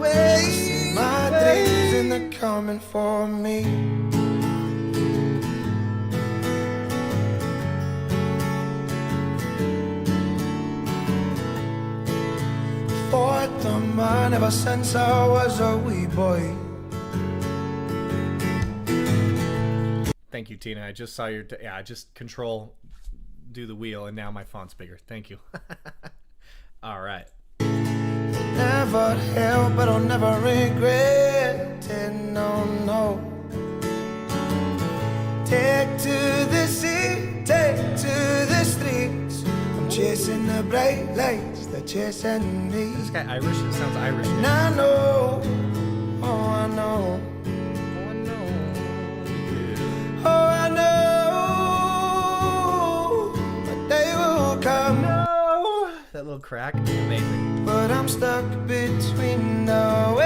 I see my dreams and they're coming for me. Fought the man ever since I was a wee boy. Thank you, Tina. I just saw your... I just control, do the wheel, and now my font's bigger. Thank you. All right. Never help, but I'll never regret it. No, no. Take to the sea, take to the streets. I'm chasing the bright lights, they're chasing me. This guy Irish? It sounds Irish. And I know, oh I know, oh I know, but they will come. That little crack. Amazing. But I'm stuck between the waves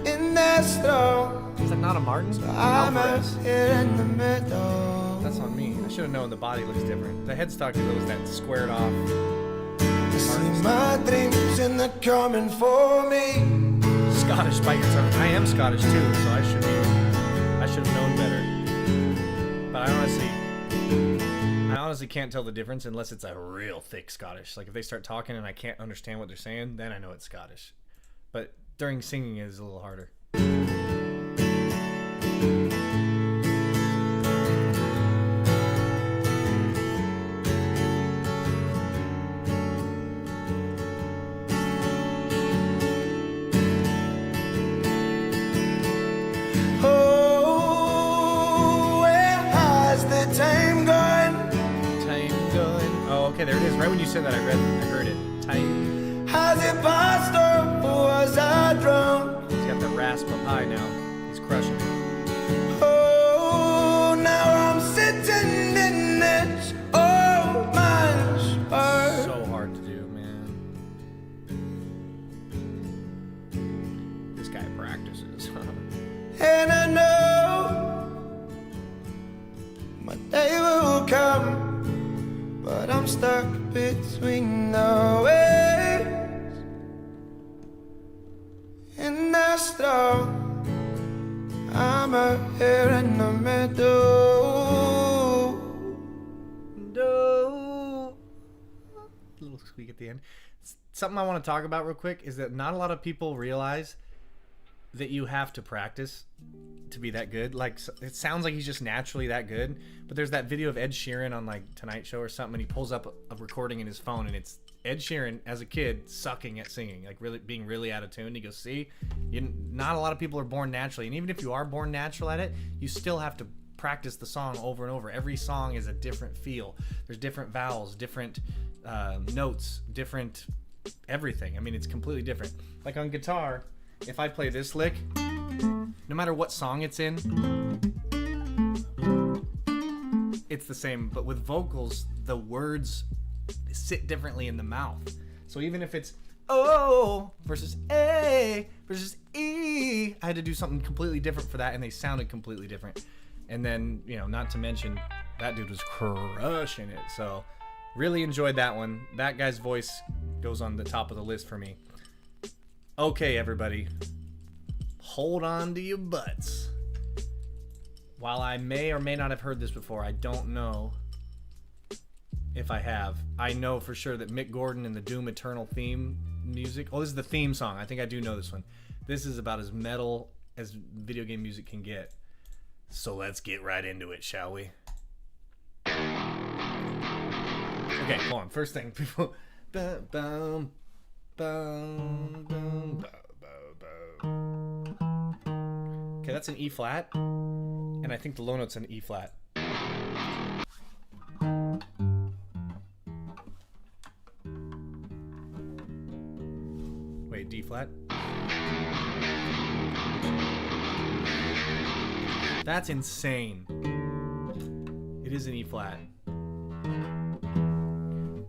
in that storm. Is that not a Martin? I'm out Alvarez. here in the middle. That's on me. I should have known the body looks different. The headstock was that squared off. I see my dreams and they're coming for me. Scottish by your tongue. I am Scottish too, so I should have known better. But I honestly can't tell the difference unless it's a real thick Scottish. Like if they start talking and I can't understand what they're saying, then I know it's Scottish. But during singing it is a little harder. Oh, where has the time gone? Time going. Oh, okay, there it is. Right when you said that, I heard it. Time. Has it passed or was I drunk? He's got the rasp up high now. He's crushing it. Oh, now I'm sitting in this old man's bar. So hard to do, man. This guy practices. And I know my day will come, but I'm stuck between the waves in that storm. I'm out here in the middle. Little squeak at the end. Something I want to talk about real quick is that not a lot of people realize that you have to practice to be that good. Like, it sounds like he's just naturally that good, but there's that video of Ed Sheeran on like Tonight Show or something, and he pulls up a recording in his phone, and it's Ed Sheeran as a kid sucking at singing, like really being really out of tune. He goes, see, not a lot of people are born naturally, and even if you are born natural at it, you still have to practice the song over and over. Every song is a different feel. There's different vowels, different notes, different everything. I mean, it's completely different. Like on guitar, if I play this lick, no matter what song it's in, it's the same. But with vocals, the words sit differently in the mouth. So even if it's O versus A versus E, I had to do something completely different for that, and they sounded completely different. And then, you know, not to mention, that dude was crushing it. So really enjoyed that one. That guy's voice goes on the top of the list for me. Okay, everybody, hold on to your butts. While I may or may not have heard this before, I don't know if I have. I know for sure that Mick Gordon and the Doom Eternal theme music. Oh, this is the theme song. I think I do know this one. This is about as metal as video game music can get. So let's get right into it, shall we? Okay, hold on. First thing. Okay, that's an E flat. And I think the low note's an E flat. Wait, D flat? That's insane. It is an E flat.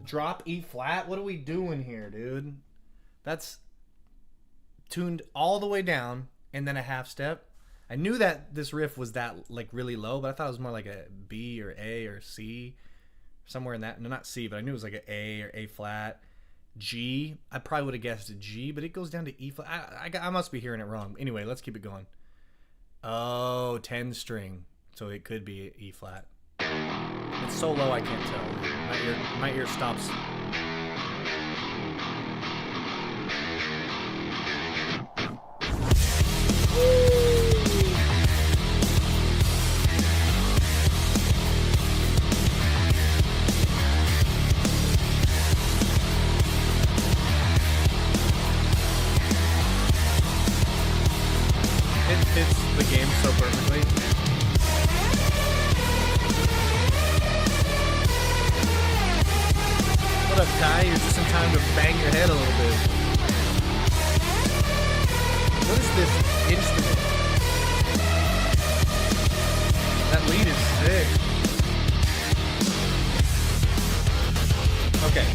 Drop E flat? What are we doing here, dude? That's tuned all the way down and then a half step. I knew that this riff was that like really low, but I thought it was more like a B or A or C, somewhere in that. No, not C, but I knew it was like an A or A flat. G, I probably would have guessed a G, but it goes down to E flat. I must be hearing it wrong. Anyway, let's keep it going. Oh, 10 string, so it could be E flat. It's so low I can't tell. My ear stops. It fits the game so perfectly. What up, Ty? You're just in time to bang your head a little bit. What is this instrument? That lead is sick. Okay.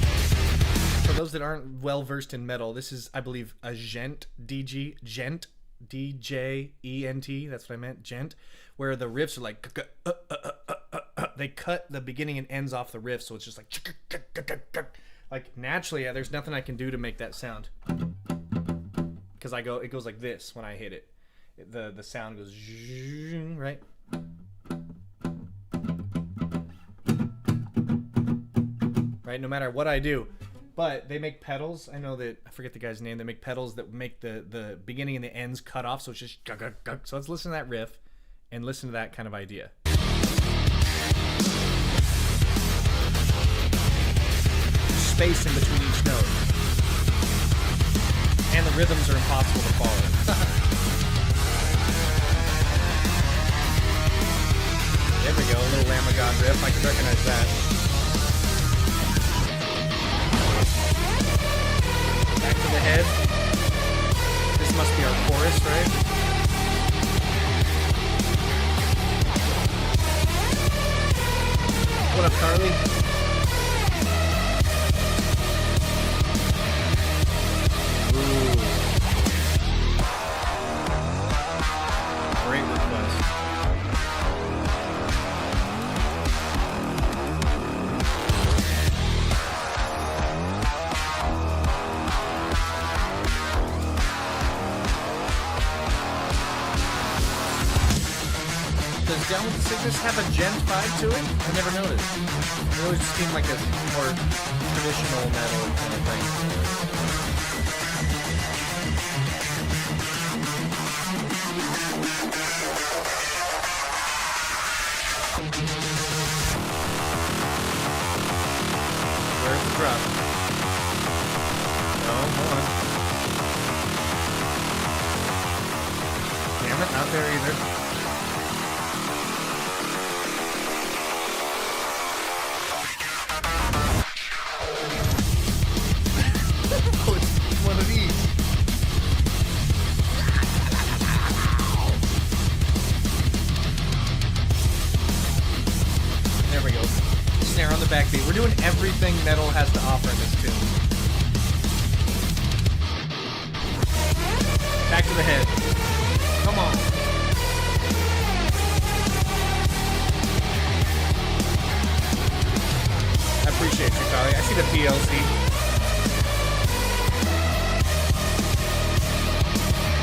For those that aren't well versed in metal, this is, I believe, a gent, gent, D-J-E-N-T, that's what I meant, gent, where the riffs are like, they cut the beginning and ends off the riff, so it's just like naturally, there's nothing I can do to make that sound, because it goes like this when I hit it. The sound goes, right? Right, no matter what I do. But they make pedals. I know that, I forget the guy's name. They make pedals that make the beginning and the ends cut off. So it's just gug, gug, gug. So let's listen to that riff and listen to that kind of idea. Space in between each note. And the rhythms are impossible to follow. There we go, a little Lamb of God riff. I can recognize that. Back to the head. This must be our chorus, right? What up, Carly? Ooh. Great request. Does Down with the Sickness have a Gen 5 to it? I never noticed. It always seemed like a more traditional metal kind of thing. Where's the drop? No, hold on. Damn it, not there either. backbeat. We're doing everything metal has to offer in this tune. Back to the head. Come on. I appreciate you, Kali. I see the PLC.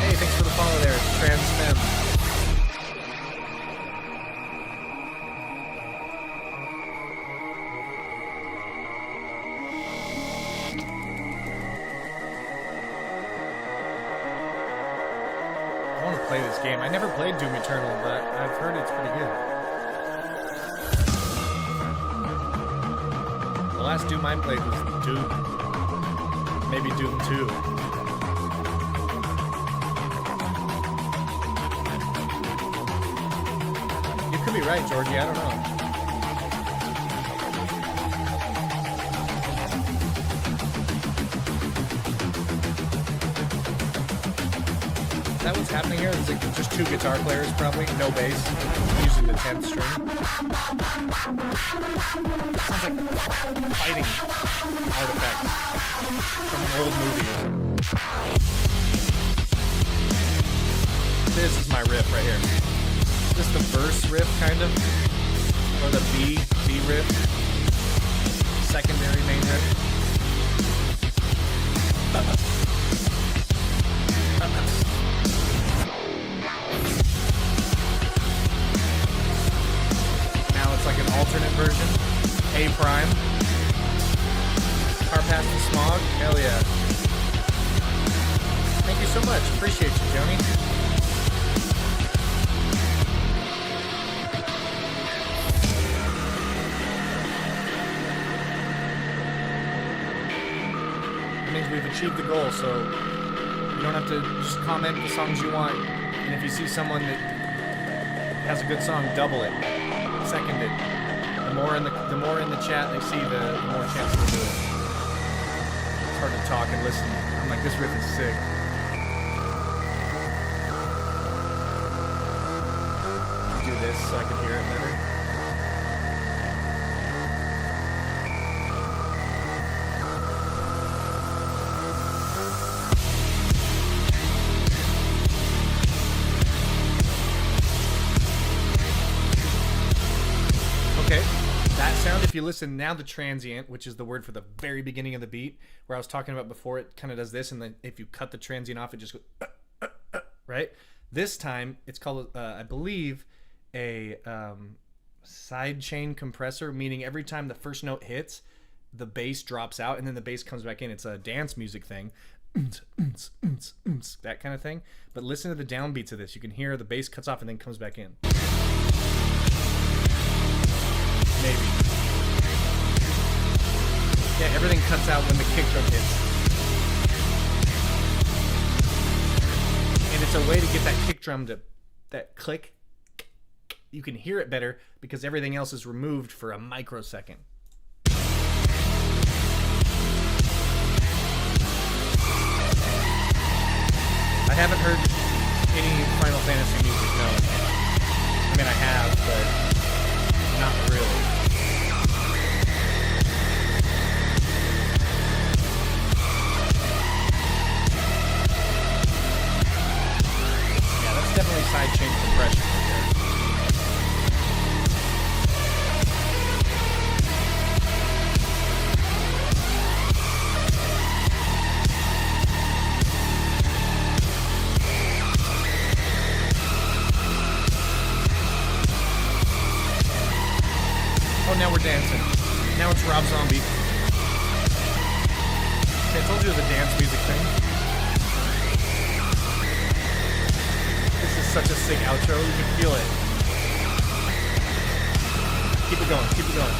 Hey, thanks for the follow there. It's Transfem. I want to play this game. I never played Doom Eternal, but I've heard it's pretty good. The last Doom I played was Doom. Maybe Doom 2. You could be right, Georgie. I don't know. Is that what's happening here? There's like just two guitar players, probably. No bass. Using the 10th string. Sounds like fighting artifacts from an old movie. This is my riff right here. Is this the verse riff, kind of? Or the B riff? Secondary main riff? Now it's like an alternate version. A prime. Car past the smog. Hell yeah. Thank you so much. Appreciate you, Joni. That means we've achieved the goal, so you don't have to just comment the songs you want. And if you see someone that has a good song, double it. Second it. The more in the chat they see, the more chance they'll do it. It's hard to talk and listen. I'm like, this riff is sick. Do this so I can hear it better. Okay, that sound, if you listen now, the transient, which is the word for the very beginning of the beat, where I was talking about before, it kind of does this, and then if you cut the transient off, it just goes, right? This time, it's called, I believe, a side chain compressor, meaning every time the first note hits, the bass drops out, and then the bass comes back in. It's a dance music thing, that kind of thing. But listen to the downbeats of this. You can hear the bass cuts off and then comes back in. Maybe. Yeah, everything cuts out when the kick drum hits. And it's a way to get that kick drum to, that click, you can hear it better because everything else is removed for a microsecond. I haven't heard any Final Fantasy music, no. I mean, I have, but not really. Yeah, that's definitely sidechain compression right there. Oh, now we're dancing. Now it's Rob Zombie. See, I told you the dance music thing. This is such a sick outro. You can feel it. Keep it going. Keep it going.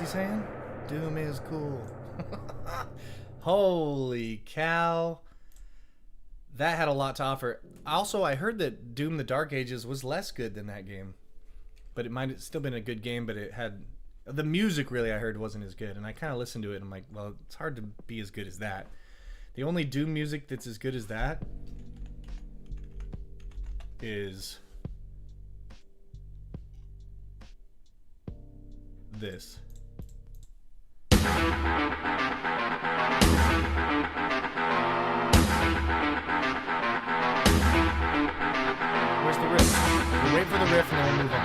Saying? Doom is cool. Holy cow. that had a lot to offer. Also, I heard that Doom: The Dark Ages was less good than that game, but it might have still been a good game. But it had the music, really, I heard wasn't as good, and I kind of listened to it and I'm like, well, it's hard to be as good as that. The only Doom music that's as good as that is this. Where's the riff? We wait for the riff and then we'll move on.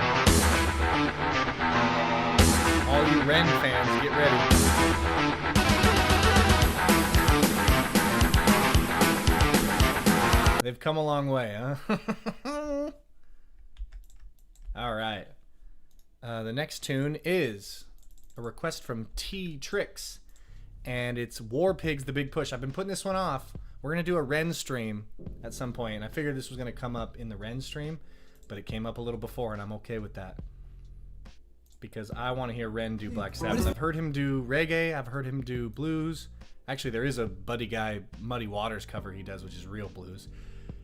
All you Ren fans, get ready. They've come a long way, huh? All right. The next tune is a request from T Tricks, and it's War Pigs: The Big Push. I've been putting this one off. We're going to do a Ren stream at some point, and I figured this was going to come up in the Ren stream, but it came up a little before, and I'm okay with that. Because I want to hear Ren do Black Sabbath. I've heard him do reggae. I've heard him do blues. Actually, there is a Buddy Guy Muddy Waters cover he does, which is real blues,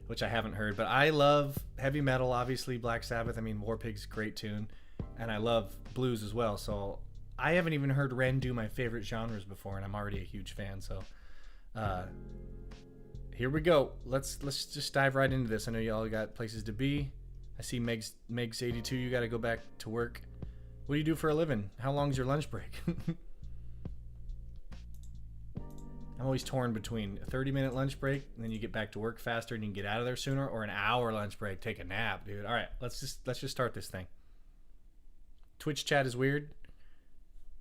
which I haven't heard. But I love heavy metal, obviously, Black Sabbath. I mean, War Pigs, great tune. And I love blues as well. So I haven't even heard Ren do my favorite genres before, and I'm already a huge fan. So here we go. Let's just dive right into this. I know y'all got places to be. I see Meg's 82. You got to go back to work. What do you do for a living? How long's your lunch break? I'm always torn between a 30-minute lunch break and then you get back to work faster and you can get out of there sooner, or an hour lunch break, take a nap, dude. All right, let's just start this thing. Twitch chat is weird.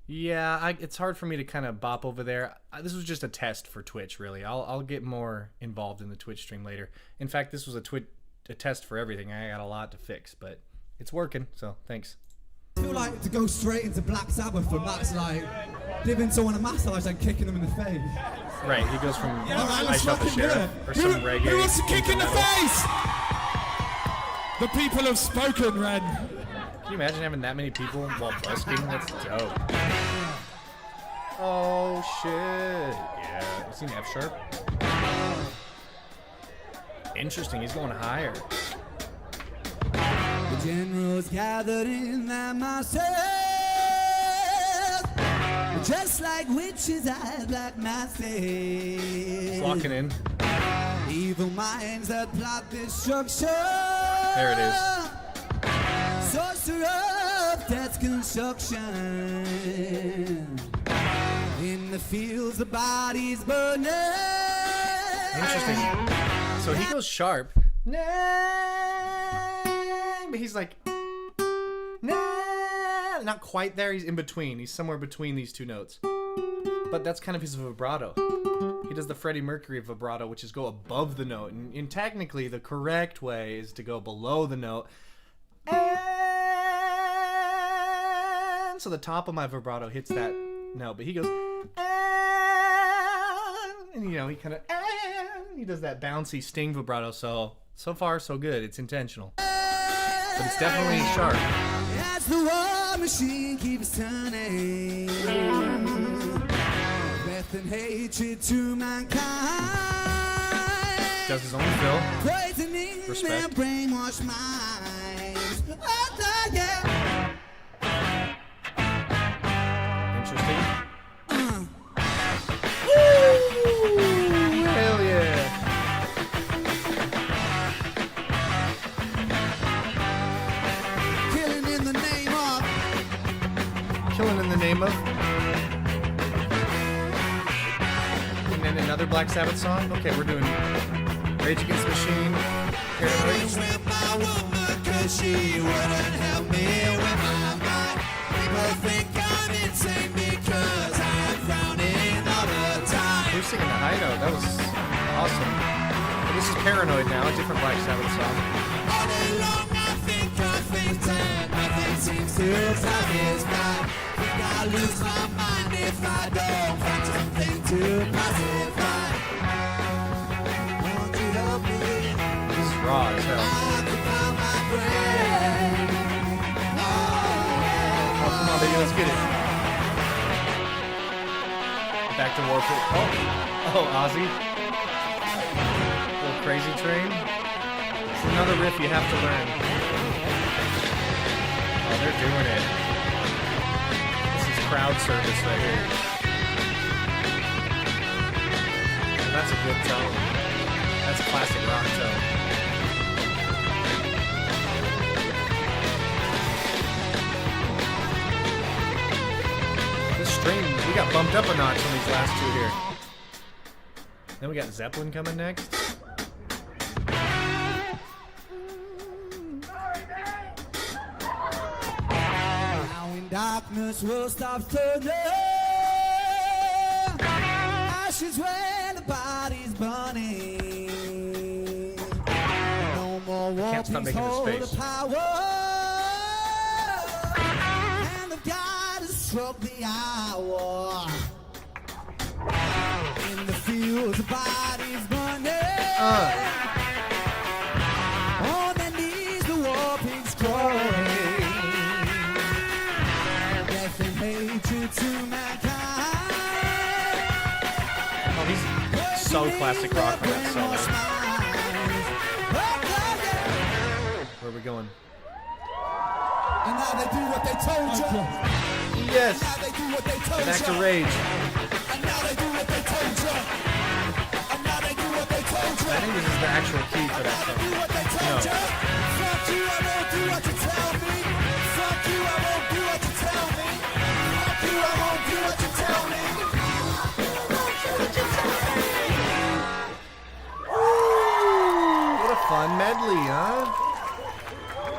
Yeah, it's hard for me to kind of bop over there. This was just a test for Twitch, really. I'll get more involved in the Twitch stream later. In fact, this was a test for everything. I got a lot to fix, but it's working, so thanks. I feel like to go straight into Black Sabbath from that's like giving someone a massage and kicking them in the face. Right, he goes from I Shot the fucking do Sheriff it. or some reggae. Who wants to kick in the metal. face? The people have spoken, Ren. Can you imagine having that many people while busking? That's dope. Oh shit! Yeah, you seen F sharp? Interesting. He's going higher. The generals gathered in their masses, just like witches at black masses. He's locking in. Evil minds that plot destruction. There it is. Sorcerer of death's construction. In the fields, the bodies burning. Interesting. So he goes sharp. But he's like, not quite there. He's in between. He's somewhere between these two notes. But that's kind of his vibrato. He does the Freddie Mercury vibrato, which is go above the note. And technically, the correct way is to go below the note. And so the top of my vibrato hits that note. But he goes, and you know, he kind of, he does that bouncy sting vibrato. So far, so good. It's intentional. But it's definitely sharp. As the war machine keeps turning, death and hatred to mankind. Does his own fill. Poisoning their Respect. brainwashed minds. Oh, yeah. Interesting. Woo! Hell yeah. Killing in the name of. Killing in the name of. And then another Black Sabbath song. Okay, we're doing Rage Against the Machine. Paranoid. With my woman, 'cause she wouldn't help me with my mind. People think I'm insane because I'm frowning all the time. Who's singing the high note? That was awesome. But this is Paranoid now, a different Black Sabbath song. All day long I think and nothing seems to satisfy. Think I'll lose my mind if I don't find something to pacify. Won't you help me? This is raw as hell. Occupy my brain. Oh, come on, baby, let's get it. Back to Warped. Oh, Ozzy. Little Crazy Train. It's another riff you have to learn. Oh, they're doing it. This is crowd service right here. Oh, that's a good tone. That's classic rock tone. This string, we got bumped up a notch on these last two here. Then we got Zeppelin coming next. Now when darkness will stop turning, ashes when the body's burning. No more war, Can't stop peace, making this hold face. the power. And the God has struck the hour. In the fields, the body's burning. On their knees, the war pigs crawling. Death and hatred to mankind. Oh, he's so classic rock for that solo. Where are we going? And now they do what they told you. Yes! Now they do what they told Back to you. Rage. And now they do what they told you. And now they do what they told you. I think this is the actual key for that Do song. what they told you. Fuck you, I won't do what you tell me. Fuck you, I won't do what you tell me. Fuck you, I won't do what you tell me. What a fun medley, huh?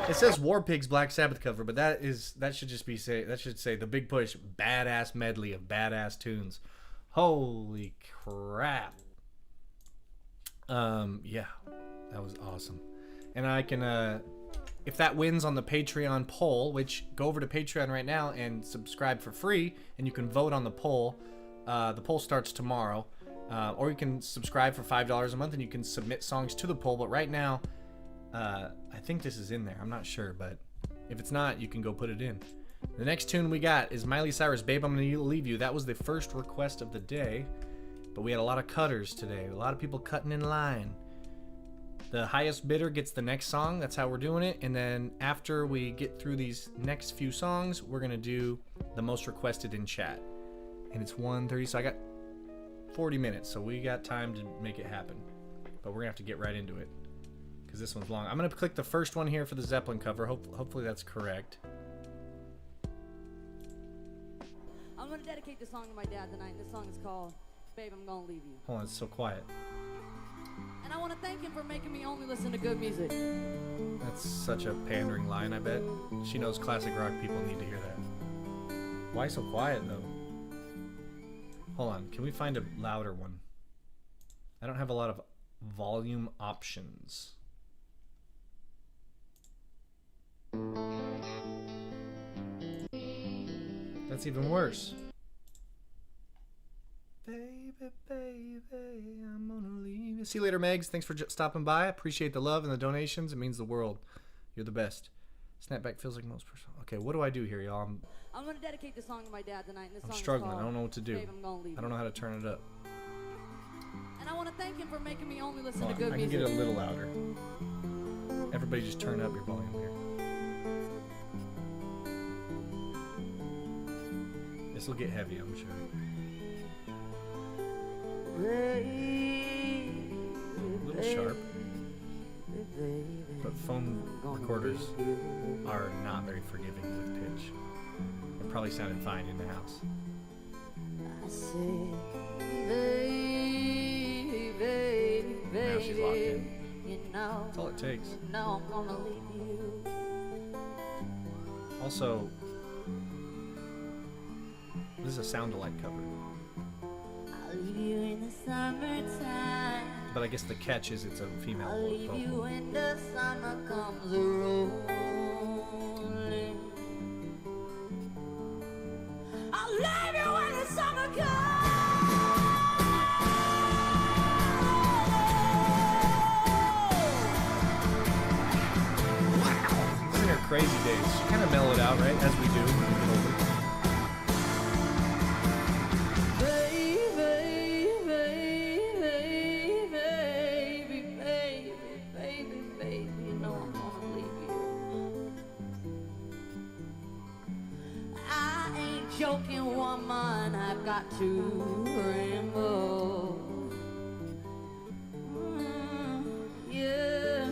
It says War Pigs Black Sabbath cover, but that should just be say The Big Push badass medley of badass tunes. Holy crap. Yeah. That was awesome. And I can if that wins on the Patreon poll, which go over to Patreon right now and subscribe for free and you can vote on the poll. The poll starts tomorrow. Or you can subscribe for $5 a month and you can submit songs to the poll. But right now, I think this is in there. I'm not sure, but if it's not, you can go put it in. The next tune we got is Miley Cyrus, Babe, I'm Gonna Leave You. That was the first request of the day, but we had a lot of cutters today. A lot of people cutting in line. The highest bidder gets the next song. That's how we're doing it. And then after we get through these next few songs, we're gonna do the most requested in chat. And it's 1:30, so I got 40 minutes, so we got time to make it happen. But we're gonna have to get right into it because this one's long. I'm gonna click the first one here for the Zeppelin cover. Hopefully that's correct. I'm gonna dedicate this song to my dad tonight. This song is called Babe, I'm Gonna Leave You. Hold on, it's so quiet. And I wanna thank him for making me only listen to good music. That's such a pandering line, I bet. She knows classic rock people need to hear that. Why so quiet though? Hold on, can we find a louder one? I don't have a lot of volume options. That's even worse. Baby, baby, I'm gonna leave you. See you later, Megs. Thanks for stopping by. I appreciate the love and the donations. It means the world. You're the best. Snapback feels like most personal. Okay, what do I do here, y'all? I'm gonna dedicate this song to my dad tonight. This I'm song struggling. Is I called don't know what to do. Babe, I'm Gonna Leave I don't know how to turn it up. You. And I wanna thank him for making me only listen Hold to on, good I can music. get it a little louder. Everybody just turn up your volume here. This will get heavy, I'm sure. A little sharp. But phone recorders are not very forgiving with pitch. It probably sounded fine in the house. I said, baby, Now she's locked in. you know, That's all it takes. you know I'm gonna leave you. Also, this is a sound-alike cover. I'll leave you in the summertime. But I guess the catch is it's a female I'll leave you vocal. when the summer comes rolling. I'll leave you when the summer comes. These are her crazy days. She kind of mellowed out, right? As we do when we get older. Baby, baby, baby, baby. are mine, I've got to rainbow. Yeah.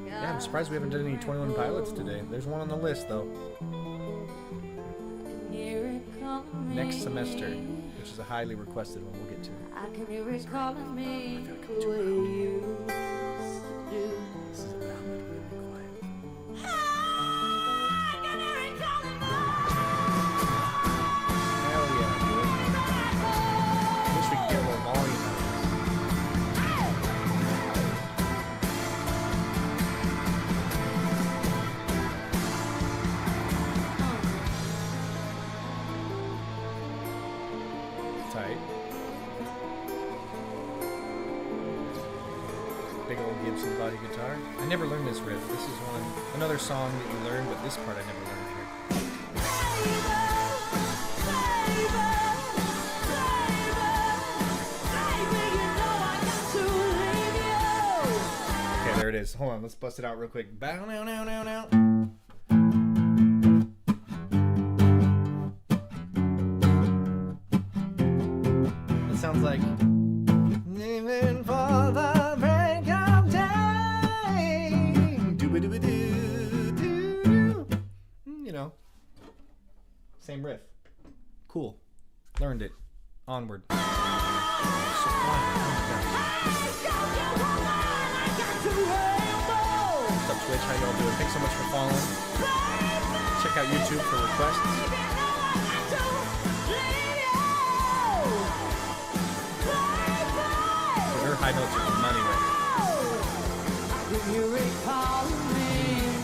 Yeah, I'm surprised we haven't done any 21 Pilots today. There's one on the list though. Next semester, which is a highly requested one. We'll get to. I can hear it calling me the way you used to do. This is a ballad. Really quiet. I can hear it calling me. Hell yeah, dude. Wish we could get more volume out of this. Tight. Big old Gibson body guitar. I never learned this riff. This is another song that you learn, but this part I never learned here. Okay, there it is. Hold on, let's bust it out real quick. Bow now now now now. It sounds like living for the break of day. Doo-ba-doo-ba-doo-doo-doo. You know, same riff. Cool. Learned it. Onward. So fun. What's up, Twitch? How y'all doing? Thanks so much for following. Check out YouTube for requests. Her high notes are the money right now. Can you recall me?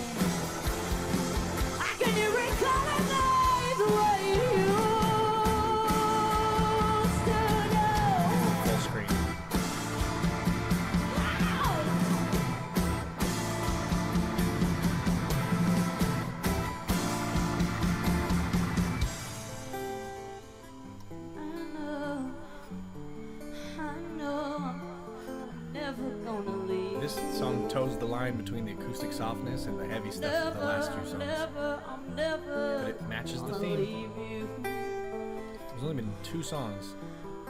Can you recall me the way you used to do? Full screen. I know I'm never gonna leave. This song toes the line between the acoustic softness and the heavy stuff of the last two songs. I'm never But it matches the theme. leave you. There's only been 2 songs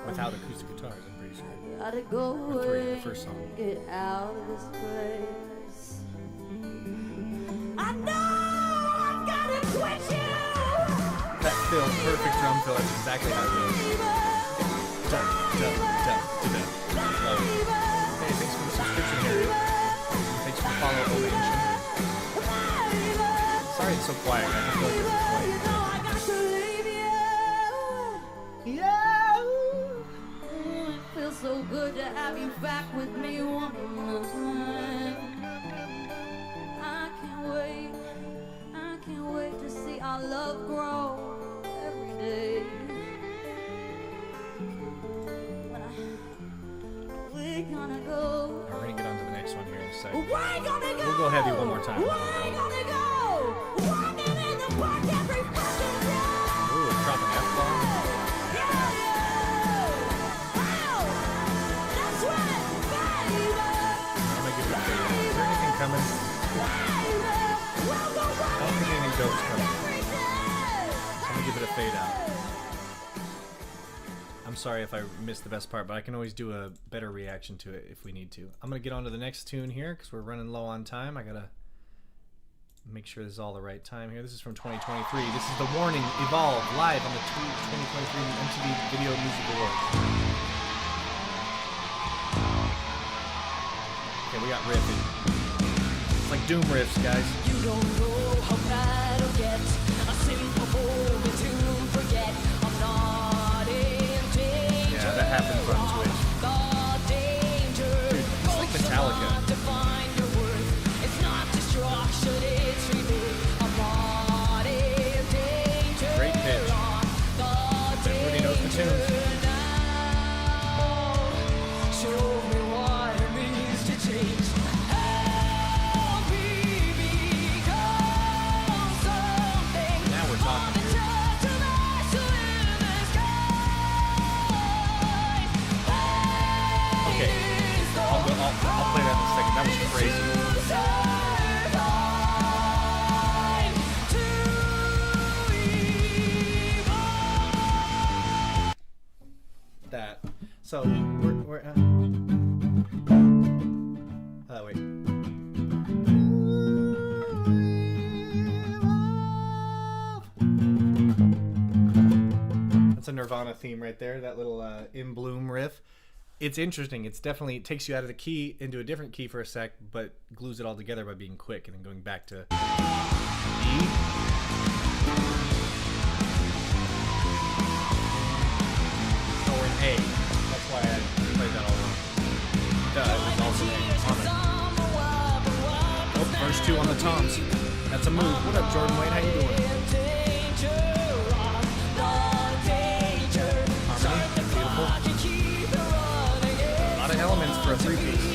without acoustic guitars, I'm pretty sure. Gotta go Or 3, the away, first song. get out of this place. I know I've gotta quit you. That fill, perfect drum fill, that's exactly how it goes. Dun, dun, dun, dun, dun. Love it. Hey, thanks for the subscription, Harriet. Thanks for the follow, Oladokun. Sorry it's so quiet, man. I feel like it's quiet. It feels so good to have you back with me one more time. I can't wait to see our love grow every day. We're gonna go. We're gonna get on to the next one here in a second. We're gonna go. We'll go heavy one more time. We're gonna go. Walking in the park every fucking day. Ooh, drop an F-bomb. That's right, baby. I'm gonna give it a fade. Is there anything coming? I don't think anything dope's coming. I'm gonna give it a fade out. I'm sorry if I missed the best part, but I can always do a better reaction to it if we need to. I'm gonna get on to the next tune here because we're running low on time. I gotta make sure this is all the right time here. This is from 2023. This is The Warning Evolve live on the 2023 MTV Video Music Awards. Okay, we got riffing. It's like Doom riffs, guys. You don't know how bad it'll get. A simple moment to forget. I'm not in danger. Yeah, that happens on Twitch. The danger. Dude, it's like Metallica. To find your worth. It's not destruction, it's rebirth. I'm not in danger. Great pitch. Everybody knows the tunes. Show me what it means to change. Help me become something. So we're wait. That's a Nirvana theme right there. That little In Bloom riff. It's interesting. It takes you out of the key into a different key for a sec, but glues it all together by being quick and then going back to E. Oh, we're in A. That's why I played that all wrong. Duh, it was also A. Oh, verse 2 on the toms. That's a move. What up, Jordan Wayne? How you doing? Harmony. Beautiful. A lot of elements for a three-piece.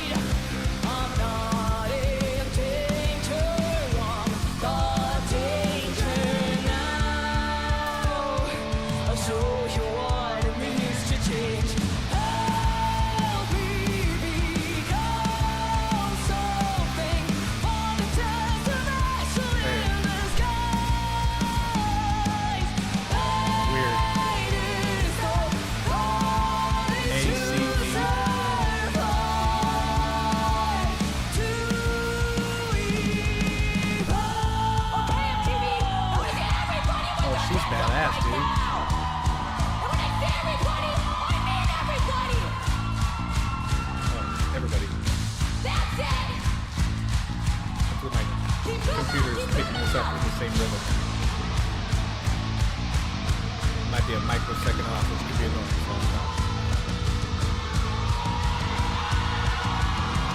Might be a microsecond off, which could be annoying.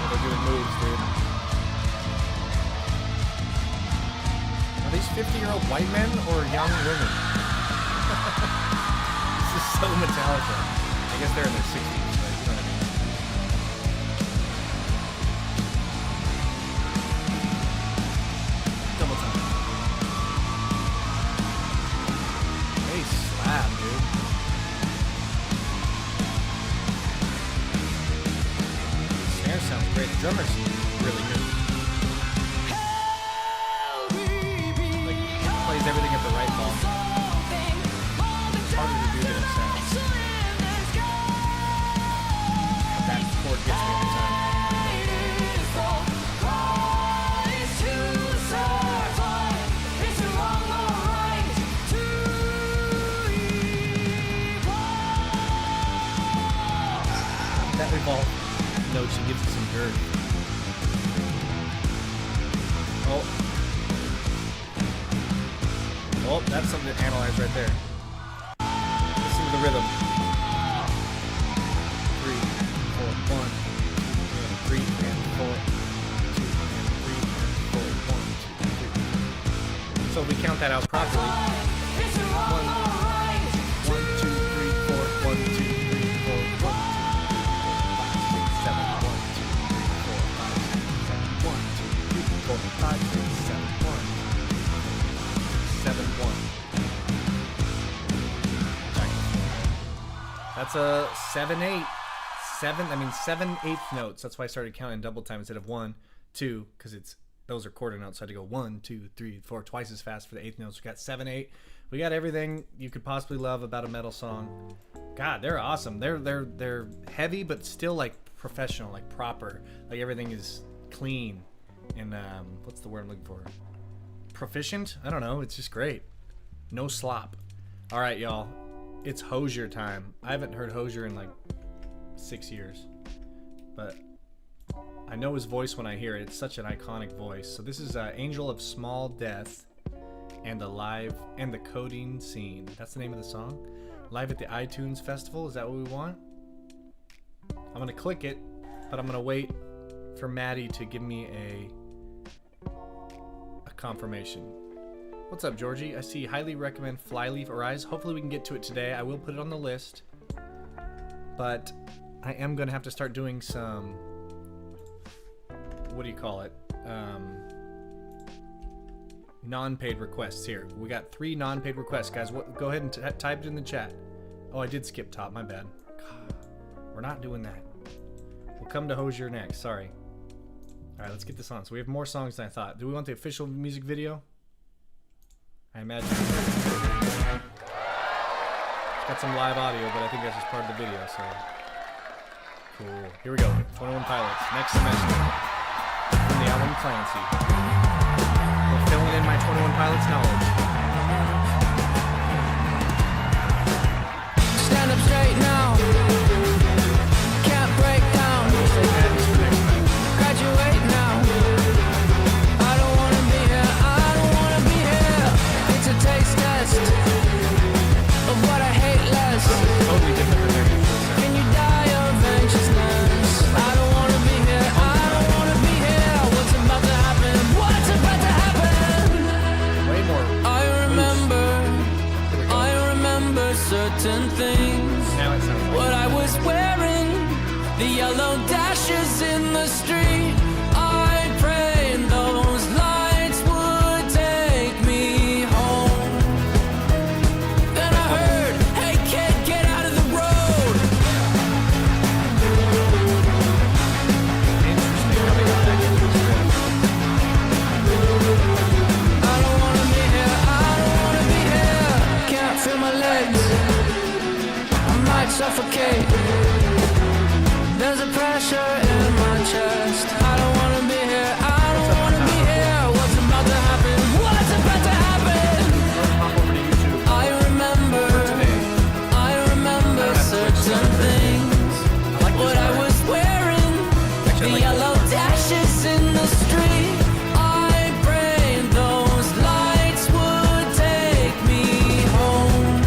They're doing moves, dude. Are these 50-year-old white men or young women? This is so Metallica. I guess they're in their 60s, but you know what I mean. Double time. Slap, dude. The snare sounds great. The drummer's really good. Like, plays everything at the right volume. It's harder to do than it sounds. That chord gets me every time. Revolve note, she gives it some girth. Oh, that's something to analyze right there. Listen to the rhythm. 3, 4, 1, and 3, and 4, 2, and 3, and 4, 1, 2, 3. So if we count that out properly. 1, 2, 3, 4, 1, 2, 3, 4, 1. 5, 6, 7, 1. 7, 1. That's a 7/8. 7/8 notes. That's why I started counting double time instead of 1, 2, because those are quarter notes. So I had to go 1, 2, 3, 4, twice as fast for the eighth notes. We got 7/8. We got everything you could possibly love about a metal song. God, they're awesome. They're heavy, but still like professional, like proper. Like everything is clean. And what's the word I'm looking for? Proficient? I don't know. It's just great. No slop. All right, y'all. It's Hozier time. I haven't heard Hozier in like 6 years, but I know his voice when I hear it. It's such an iconic voice. So this is Angel of Small Death and Alive and the Coding Scene. That's the name of the song. Live at the iTunes Festival. Is that what we want? I'm gonna click it, but I'm gonna wait for Maddie to give me a confirmation. What's up, Georgie? I see highly recommend Flyleaf Arise. Hopefully we can get to it today. I will put it on the list, but I am gonna have to start doing some, what do you call it, non-paid requests here. We got 3 non-paid requests, guys. Go ahead and type it in the chat. Oh, I did skip top, my bad. God, we're not doing that. We'll come to Hozier next. Sorry. All right, let's get this on. So we have more songs than I thought. Do we want the official music video? I imagine. It's got some live audio, but I think that's just part of the video. So Cool. Here we go. 21 Pilots. Next semester. From the album Clancy. We're filling in my 21 Pilots knowledge. Stand up straight now. Can't break down. Graduate now. I don't wanna be here. I don't wanna be here. It's a taste test of what I hate less. Totally different than their usual sound. Can you die of anxiousness? I don't wanna be here. I don't wanna be here. What's about to happen? What's about to happen? Way more. I remember certain things. Now it sounds like What I was wearing, the yellow dashes in the street. I prayed those lights would take me home. Then I heard, hey kid, get out of the road. interesting how they got back into this bit. I don't wanna be here, I don't wanna be here. Can't feel my legs, I might suffocate. There's a pressure in my chest. I don't wanna be here, I don't wanna be here. What's about to happen? What's about to happen? Hop over to YouTube. I remember certain things. I like What this I part. was wearing, Actually, the I like yellow dashes in the street. I prayed those lights would take me home.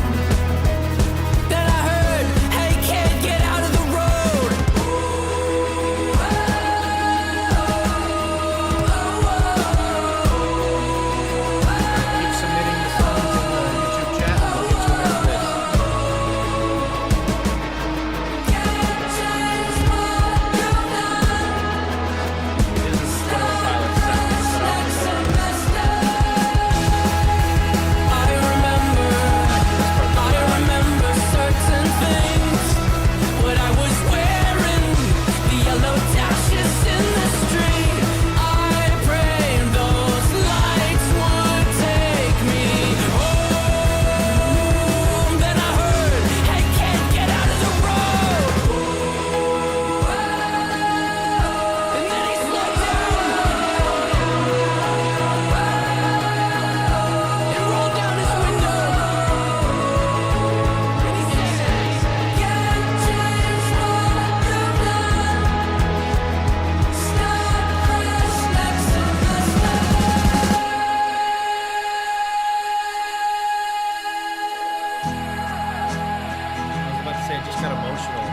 Then I heard, hey kid, get out of the road. Keep submitting the songs in the YouTube chat and we'll get you in this. This is 21 Pilots sound. I remember certain things. What I was wearing, the yellow dashes in the street. I prayed those lights would take me home. Then I heard, hey kid, get out of the road. And then he slowed down and rolled down his window. And he said, can't change what you've done. Start fresh next semester. I was about to say, it just got emotional.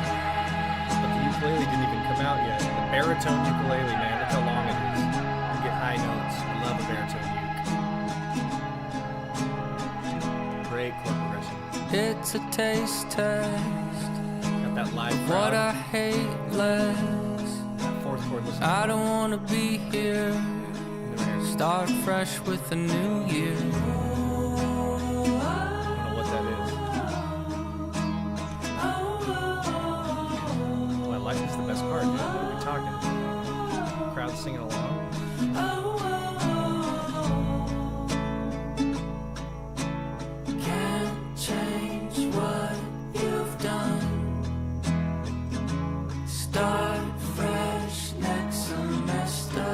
But the ukulele didn't even come out yet. The baritone ukulele, man, look how long it is. You get high notes. I love a baritone uke. Great chord progression. It's a taste test. Got that live What crowd. I hate less. That fourth chord, listen. I don't wanna be here. Start fresh with a new year. I don't know what that is. Well, life is the best part, dude. What are we talking? Crowd singing along. Can't change what you've done. Start fresh next semester.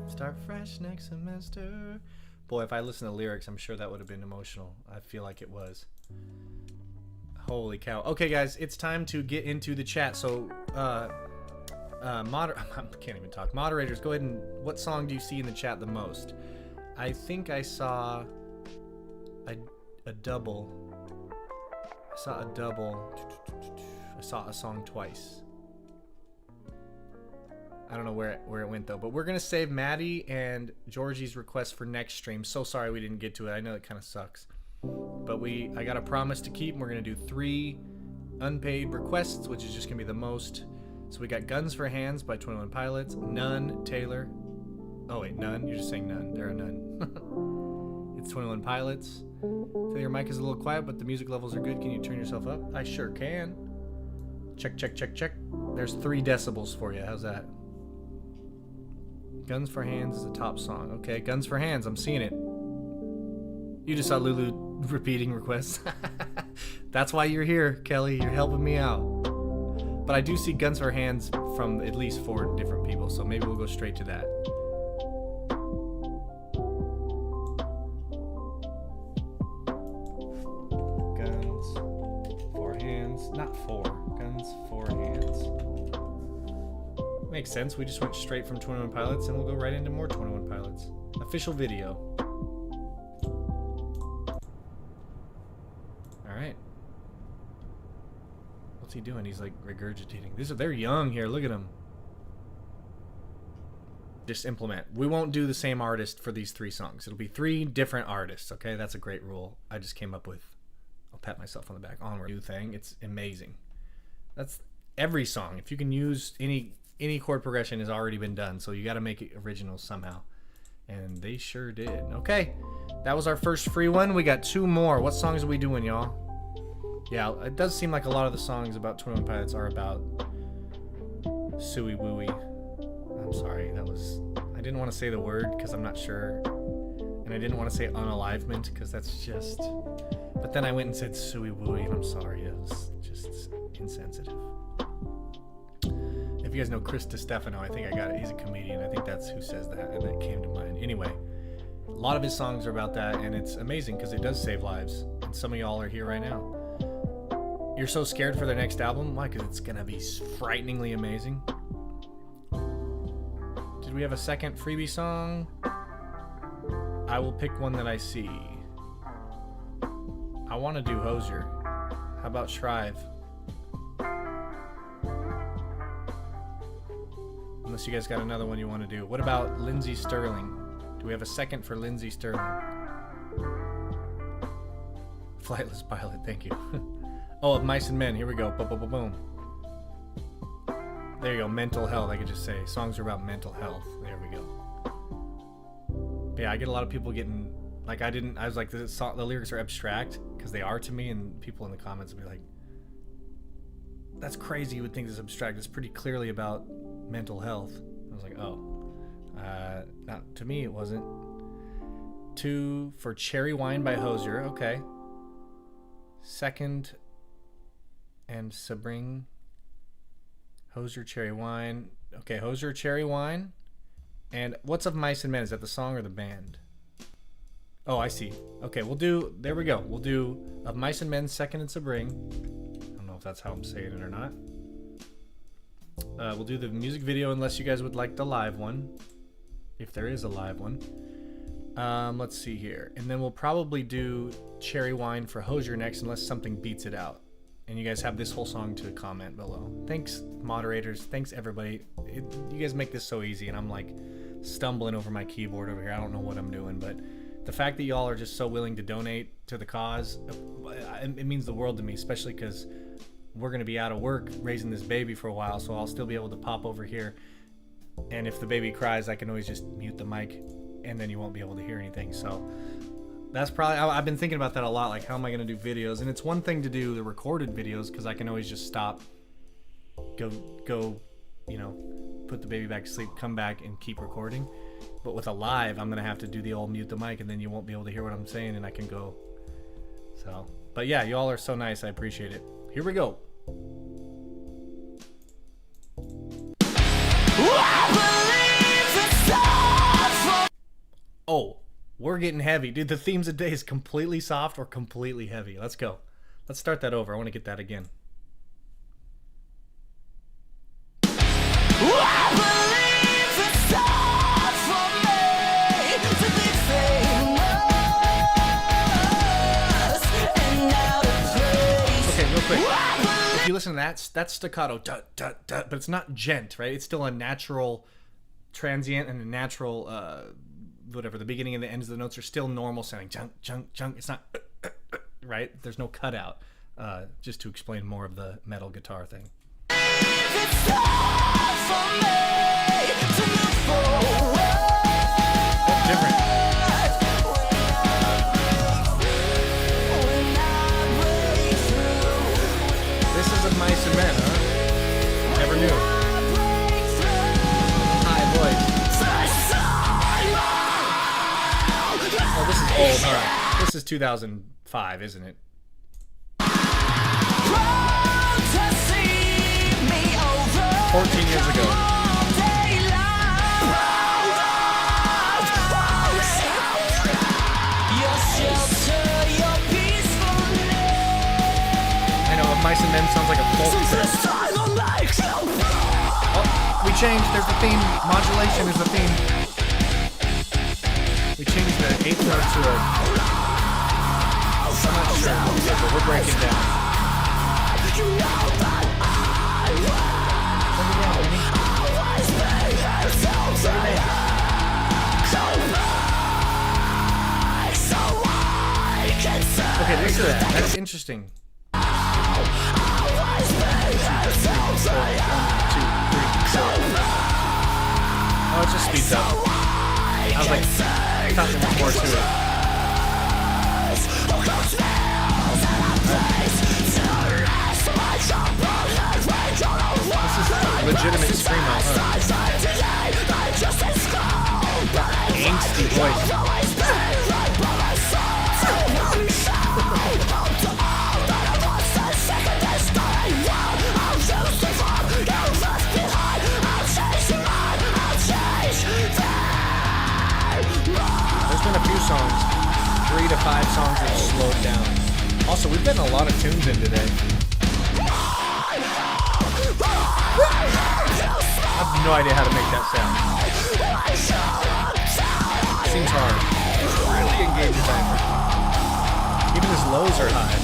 Start fresh next semester. Boy, if I listened to lyrics, I'm sure that would have been emotional. I feel like it was. Holy cow. Okay, guys, it's time to get into the chat. So, I can't even talk. Moderators, go ahead and... What song do you see in the chat the most? I think I saw a double. I saw a double. I saw a song twice. I don't know where it went though, but we're gonna save Maddie and Georgie's request for next stream. So sorry we didn't get to it. I know it kind of sucks, but I got a promise to keep. And we're gonna do 3 unpaid requests, which is just gonna be the most. So we got Guns for Hands by 21 Pilots, None, Taylor. Oh wait, None. You're just saying None. There are none. It's 21 Pilots. Taylor, your mic is a little quiet, but the music levels are good. Can you turn yourself up? I sure can. Check, check, check, check. There's 3 decibels for you. How's that? Guns for Hands is the top song. Okay, Guns for Hands. I'm seeing it. You just saw Lulu repeating requests. That's why you're here, Kelly. You're helping me out. But I do see Guns for Hands from at least 4 different people, so maybe we'll go straight to that. Guns for Hands, not 4. Guns for Hands. Makes sense. We just went straight from 21 Pilots, and we'll go right into more 21 Pilots. Official video. Alright. What's he doing? He's like regurgitating. They're young here. Look at him. Just implement. We won't do the same artist for these 3 songs. It'll be 3 different artists, okay? That's a great rule I just came up with. I'll pat myself on the back. Onward. New thing. It's amazing. That's every song. If you can use any chord progression has already been done, so you got to make it original somehow. And they sure did. Okay. That was our first free one. We got 2 more. What songs are we doing, y'all? Yeah, it does seem like a lot of the songs about 21 Pilots are about suey wooey. I'm sorry, I didn't want to say the word because I'm not sure. And I didn't want to say unalivement because that's just... But then I went and said suey wooey, and I'm sorry. It was just insensitive. If you guys know Chris DiStefano, I think I got it. He's a comedian. I think that's who says that, and that came to mind. Anyway, a lot of his songs are about that, and it's amazing because it does save lives. And some of y'all are here right now. You're so scared for their next album? Why? Because it's going to be frighteningly amazing. Did we have a second freebie song? I will pick one that I see. I want to do Hozier. How about Shrive? Unless you guys got another one you want to do. What about Lindsey Sterling? Do we have a second for Lindsey Sterling? Flightless Pilot, thank you. Oh, of Mice and Men. Here we go. Boom, boom, boom, boom. There you go. Mental health. I could just say songs are about mental health. There we go. But yeah, I get a lot of people getting like I was like the lyrics are abstract because they are to me, and people in the comments will be like, "That's crazy. You would think this is abstract. It's pretty clearly about mental health." I was like, "Oh, not to me. It wasn't." 2 for Cherry Wine by Hozier. Okay. Second. And Sabring. Hozier Cherry Wine. Okay, Hozier Cherry Wine. And what's of Mice and Men? Is that the song or the band? Oh, I see. Okay, there we go. We'll do Of Mice and Men, second and Sabring. I don't know if that's how I'm saying it or not. We'll do the music video unless you guys would like the live one. If there is a live one. Let's see here. And then we'll probably do Cherry Wine for Hozier next unless something beats it out. And you guys have this whole song to comment below. Thanks, moderators. Thanks, everybody. You guys make this so easy, and I'm like stumbling over my keyboard over here. I don't know what I'm doing, but the fact that y'all are just so willing to donate to the cause, it means the world to me, especially because we're going to be out of work raising this baby for a while, so I'll still be able to pop over here. And if the baby cries, I can always just mute the mic, and then you won't be able to hear anything. So that's probably, I've been thinking about that a lot, like how am I going to do videos? And it's one thing to do the recorded videos because I can always just stop, go, you know, put the baby back to sleep, come back and keep recording. But with a live, I'm going to have to do the old mute the mic, and then you won't be able to hear what I'm saying, and I can go. So, but yeah, y'all are so nice. I appreciate it. Here we go. Oh, we're getting heavy. Dude, the themes of day is completely soft or completely heavy. Let's go. Let's start that over. I want to get that again. Okay, real quick. If you listen to that, that's staccato, but it's not gent, right? It's still a natural transient and a natural whatever, the beginning and the ends of the notes are still normal sounding. Junk, junk, junk. It's not right? There's no cutout. Just to explain more of the metal guitar thing. That's different. This is a Mice and Men, huh? Never knew. High voice. Oh, this is old. All right. This is 2005, isn't it? 14 years ago. I know, Of Mice and Men sounds like a folk track. Oh, we changed. There's a theme. Modulation is a theme. We changed the eighth note to a... I'm not sure, but we're breaking down. Turn it down, baby. Turn it down. Okay, listen to that. That's interesting. 1, 2, 3, 4. Oh, it just speeds up. I was like, I thought there was more to it. This is legitimate screamo, huh? Angsty voice. There's been a few songs, 3 to 5 songs that slowed down. Also, we've gotten a lot of tunes in today. I have no idea how to make that sound. Seems hard. Really engage your back. Even his lows are high.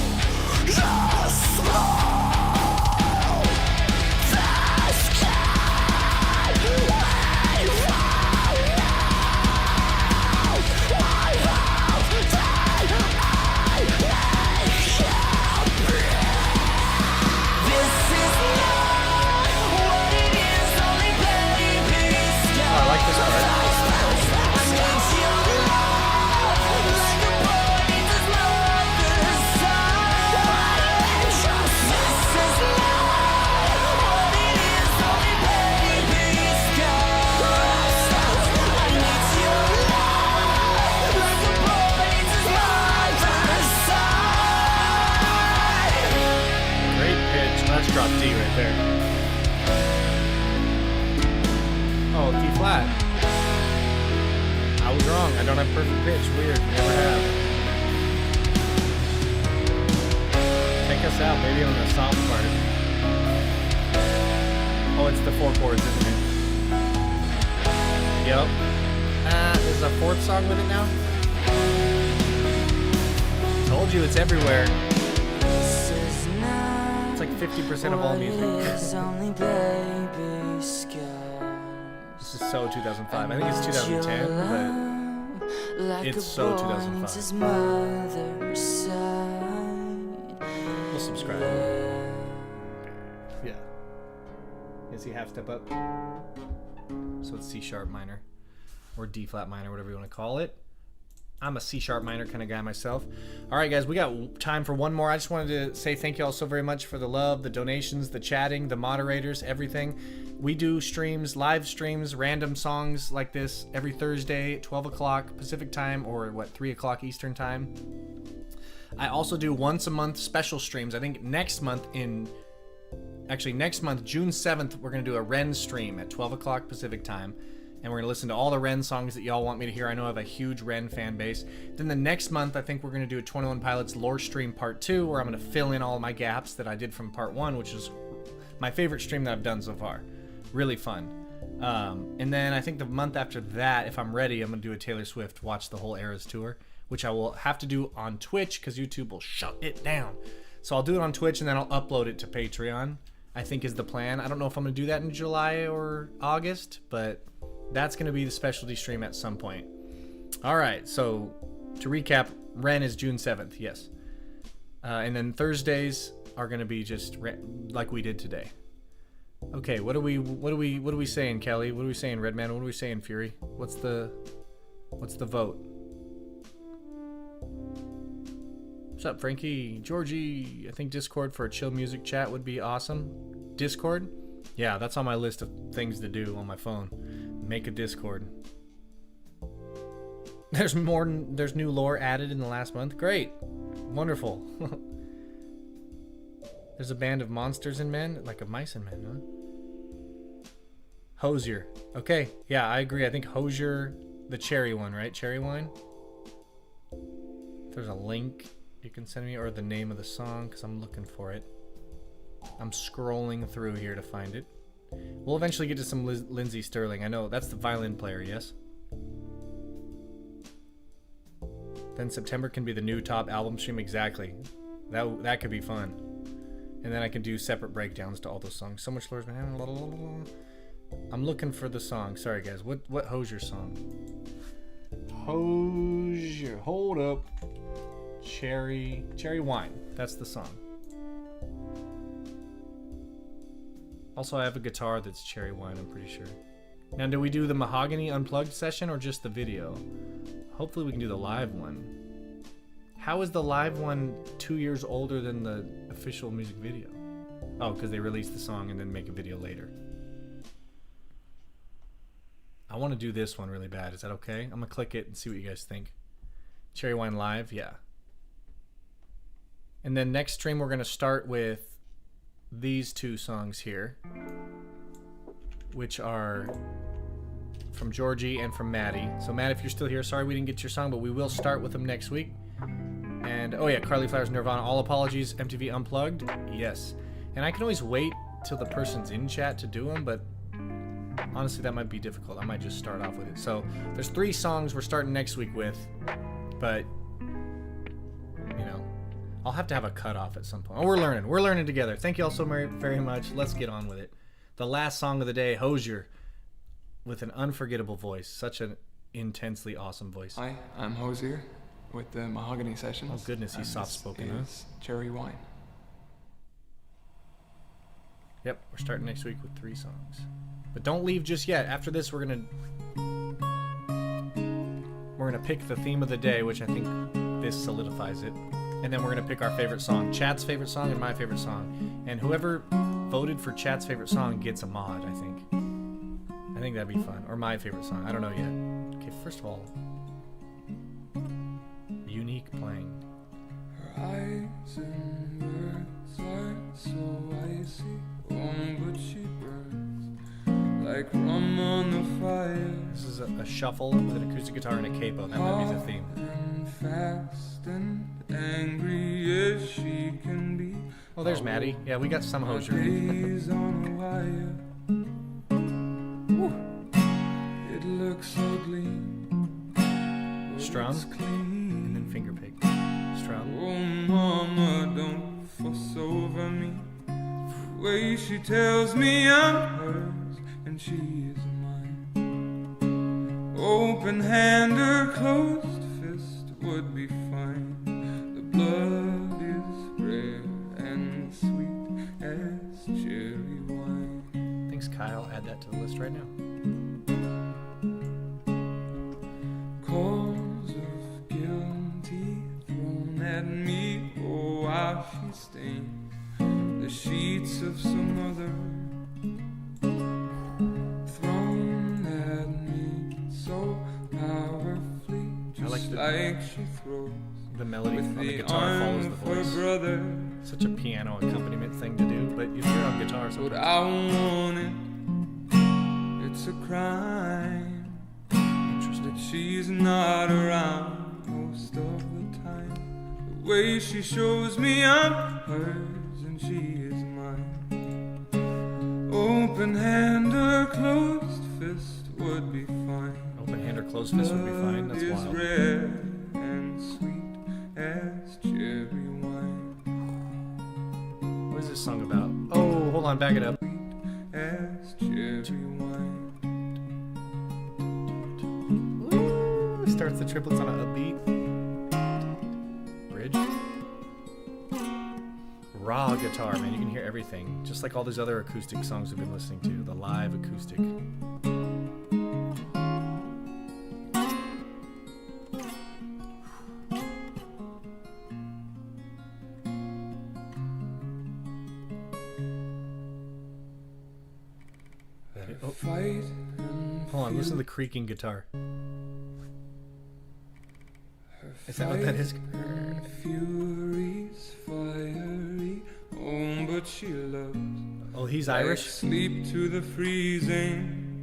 I like this part. Great pitch. Let's drop D right there. Oh, D flat. I was wrong. I don't have perfect pitch. Weird. Never have. Take us out, maybe on the soft part. Oh, it's the 4 chords, isn't it? Yep. There's a 4th song with it now? Told you it's everywhere. It's like 50% of all music. This is so 2005. I think it's 2010, but it's so 2005. We'll subscribe. Yeah. Is he half step up? So it's C sharp minor. Or D flat minor, whatever you want to call it. I'm a C sharp minor kind of guy myself. All right, guys, we got time for one more. I just wanted to say thank you all so very much for the love, the donations, the chatting, the moderators, everything. We do streams, live streams, random songs like this every Thursday, 12 o'clock Pacific time, or 3 o'clock Eastern time. I also do once a month special streams. I think next month, June 7th, we're going to do a Ren stream at 12 o'clock Pacific time. And we're going to listen to all the Ren songs that y'all want me to hear. I know I have a huge Ren fan base. Then the next month, I think we're going to do a 21 Pilots lore stream part 2, where I'm going to fill in all my gaps that I did from part 1, which is my favorite stream that I've done so far. Really fun. And then I think the month after that, if I'm ready, I'm going to do a Taylor Swift Watch the Whole Eras tour, which I will have to do on Twitch because YouTube will shut it down. So I'll do it on Twitch and then I'll upload it to Patreon, I think is the plan. I don't know if I'm going to do that in July or August, but that's going to be the specialty stream at some point. All right, so to recap, Ren is June 7th, yes. And then Thursdays are going to be just like we did today. Okay, what are we saying, Kelly? What are we saying, Redman? What are we saying, Fury? What's the vote? What's up, Frankie? Georgie, I think Discord for a chill music chat would be awesome. Discord? Yeah, that's on my list of things to do on my phone. Make a Discord. There's new lore added in the last month. Great. Wonderful. There's a band of monsters and men, like of mice and men, huh? Hozier. Okay, yeah, I agree. I think Hozier, the cherry one, right? Cherry wine. If there's a link you can send me, or the name of the song, because I'm looking for it. I'm scrolling through here to find it. We'll eventually get to some Lindsey Sterling. I know that's the violin player, yes? Then September can be the new top album stream. Exactly. That could be fun. And then I can do separate breakdowns to all those songs. So much Lord's been having. I'm looking for the song. Sorry guys. What Hozier song? Hozier. Hold up. Cherry Wine. That's the song. Also, I have a guitar that's Cherry Wine, I'm pretty sure. Now, do we do the Mahogany Unplugged session or just the video? Hopefully we can do the live one. How is the live one 2 years older than the official music video? Oh, because they released the song and then make a video later. I want to do this one really bad. Is that okay? I'm going to click it and see what you guys think. Cherry Wine live, yeah. And then next stream we're going to start with these two songs here, which are from Georgie and from Maddie. So Matt, if you're still here, sorry we didn't get your song, but we will start with them next week. And oh yeah, Carly Flowers, Nirvana, all apologies, MTV Unplugged, yes. And I can always wait till the person's in chat to do them, but honestly that might be difficult. I might just start off with it. So there's 3 songs we're starting next week with, but you know, I'll have to have a cutoff at some point. Oh, we're learning together. Thank you all so very much. Let's get on with it. The last song of the day, Hozier, with an unforgettable voice. Such an intensely awesome voice. Hi, I'm Hozier with the Mahogany Sessions. Oh goodness, he's soft-spoken, huh? Cherry Wine. Yep, we're starting next week with 3 songs. But don't leave just yet. After this, we're gonna pick the theme of the day, which I think this solidifies it. And then we're going to pick our favorite song. Chat's favorite song and my favorite song. And whoever voted for Chat's favorite song gets a mod, I think. I think that'd be fun. Or my favorite song. I don't know yet. Okay, first of all, unique playing. Her eyes and words are so icy, but she burns like rum on the fire. This is a shuffle with an acoustic guitar and a capo. That might be the theme. And fast and angry as she can be. Oh, there's Maddie. Yeah, we got some Hozier. Days on a wire. It looks ugly. Strum, and then finger pick. Strum. Oh, mama, don't fuss over me. The way she tells me I'm hers and she is mine. Open hand or closed fist would be fine. The blood is rare and sweet as cherry wine. Thanks, Kyle. Add that to the list right now. Cause of guilty thrown at me. Oh, how she stains the sheets of some other. Thrown at me so powerfully, just like she throws the melody with on the the guitar follows arm the of her voice. brother. Such a piano accompaniment thing to do, but if you're on guitar, But sometimes I want it. It's a crime that she's not around most of the time. The way she shows me I'm hers and she is mine. Open hand or closed fist would be fine. open hand or closed fist would be fine. That's Blood is wild. rare and sweet as cherry wine. What is this song about? Oh, hold on, back it up. As cherry wine. Ooh, starts the triplets on a upbeat bridge. Raw guitar, man. You can hear everything. Just like all these other acoustic songs we've been listening to. The live acoustic. Oh. Fight Hold on, listen to the creaking guitar. Is that what that is? Fury's fiery. Oh, but she loves. Oh, he's like Irish? sleep to the freezing.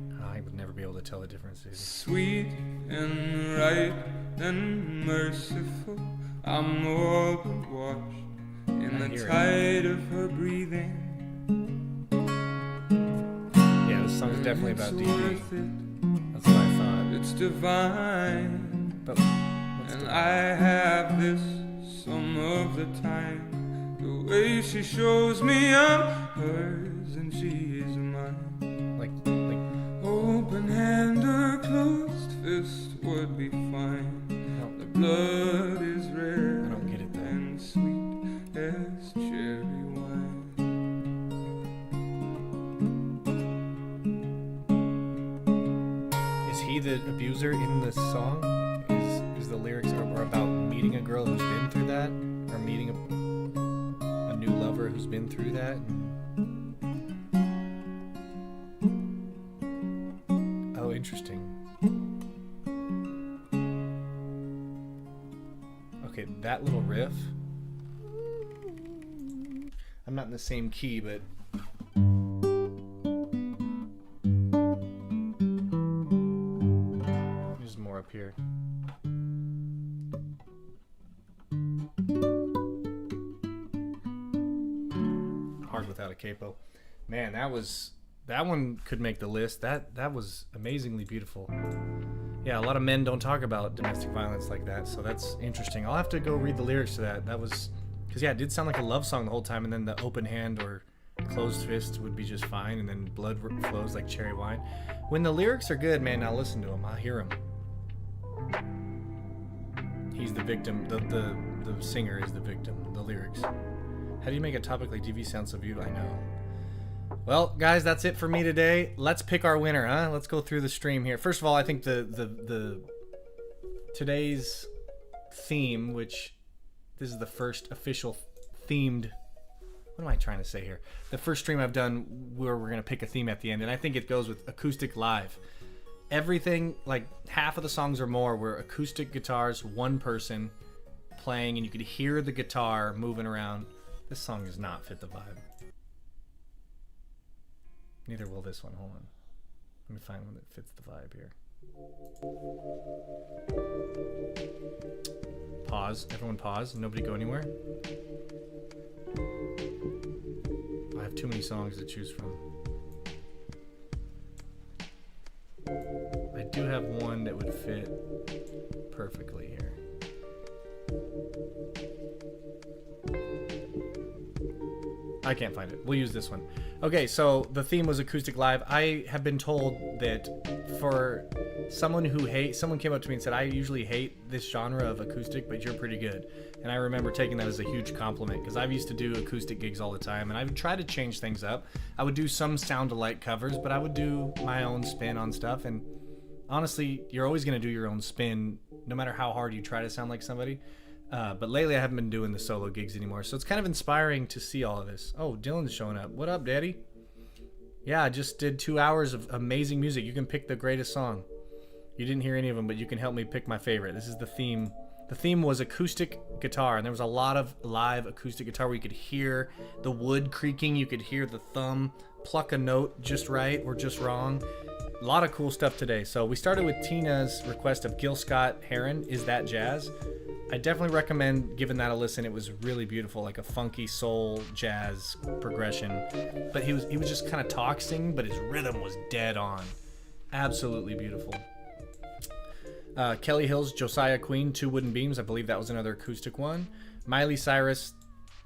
tell the difference, dude. Sweet and right and merciful, I'm all but washed in the tide of her breathing. Yeah, this song's definitely about DB. That's what I thought. It's divine, but and I have this some of the time. The way she shows me I'm hers and she is mine. Like open hand or closed fist would be fine. No. The blood is red. I don't get it though. And sweet as cherry wine. Is he the abuser in the song? Is the lyrics are about meeting a girl who's been through that, or meeting a new lover who's been through that? Oh, interesting. Okay, that little riff. I'm not in the same key, but there's more up here. Hard without a capo. Man, that one could make the list. That was amazingly beautiful. Yeah, a lot of men don't talk about domestic violence like that, so that's interesting. I'll have to go read the lyrics to that. That was, because yeah, it did sound like a love song the whole time, and then the open hand or closed fist would be just fine, and then blood flows like cherry wine. When the lyrics are good, man, I'll listen to them. I'll hear them. He's the victim. The singer is the victim. The lyrics. How do you make a topic like DV sound so beautiful? I know. Well, guys, that's it for me today. Let's pick our winner, huh? Let's go through the stream here. First of all, I think the today's theme, which this is the first official themed. What am I trying to say here? The first stream I've done where we're gonna pick a theme at the end, and I think it goes with acoustic live. Everything, like half of the songs or more, were acoustic guitars, one person playing, and you could hear the guitar moving around. This song does not fit the vibe. Neither will this one. Hold on. Let me find one that fits the vibe here. Pause. Everyone pause. Nobody go anywhere. I have too many songs to choose from. I do have one that would fit perfectly here. I can't find it. We'll use this one. Okay, so the theme was acoustic live. I have been told that for someone came up to me and said, I usually hate this genre of acoustic, but you're pretty good. And I remember taking that as a huge compliment, because I've used to do acoustic gigs all the time, and I would try to change things up. I would do some sound-alike covers, but I would do my own spin on stuff. And honestly, you're always going to do your own spin, no matter how hard you try to sound like somebody. But lately I haven't been doing the solo gigs anymore, so it's kind of inspiring to see all of this. Oh, Dylan's showing up. What up, Daddy? Yeah, I just did 2 hours of amazing music. You can pick the greatest song. You didn't hear any of them, but you can help me pick my favorite. This is the theme. The theme was acoustic guitar, and there was a lot of live acoustic guitar where you could hear the wood creaking. You could hear the thumb pluck a note just right or just wrong. A lot of cool stuff today. So we started with Tina's request of Gil Scott-Heron, Is That Jazz? I definitely recommend giving that a listen. It was really beautiful, like a funky soul jazz progression. But he was just kind of talking, but his rhythm was dead on. Absolutely beautiful. Kelly Hill's Josiah Queen, Two Wooden Beams. I believe that was another acoustic one. Miley Cyrus,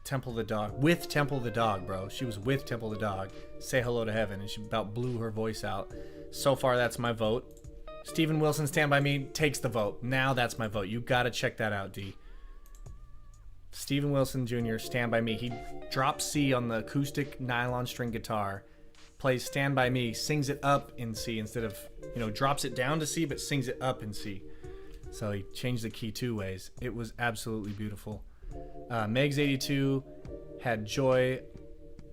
Temple the Dog. With Temple the Dog, bro. She was with Temple the Dog. Say Hello to Heaven, and she about blew her voice out. So far, that's my vote. Steven Wilson, Stand By Me, takes the vote. Now that's my vote. You gotta check that out, D. Steven Wilson Jr., Stand By Me. He drops C on the acoustic nylon string guitar, plays Stand By Me, sings it up in C instead of, drops it down to C, but sings it up in C. So he changed the key 2 ways. It was absolutely beautiful. Megs82 had Joy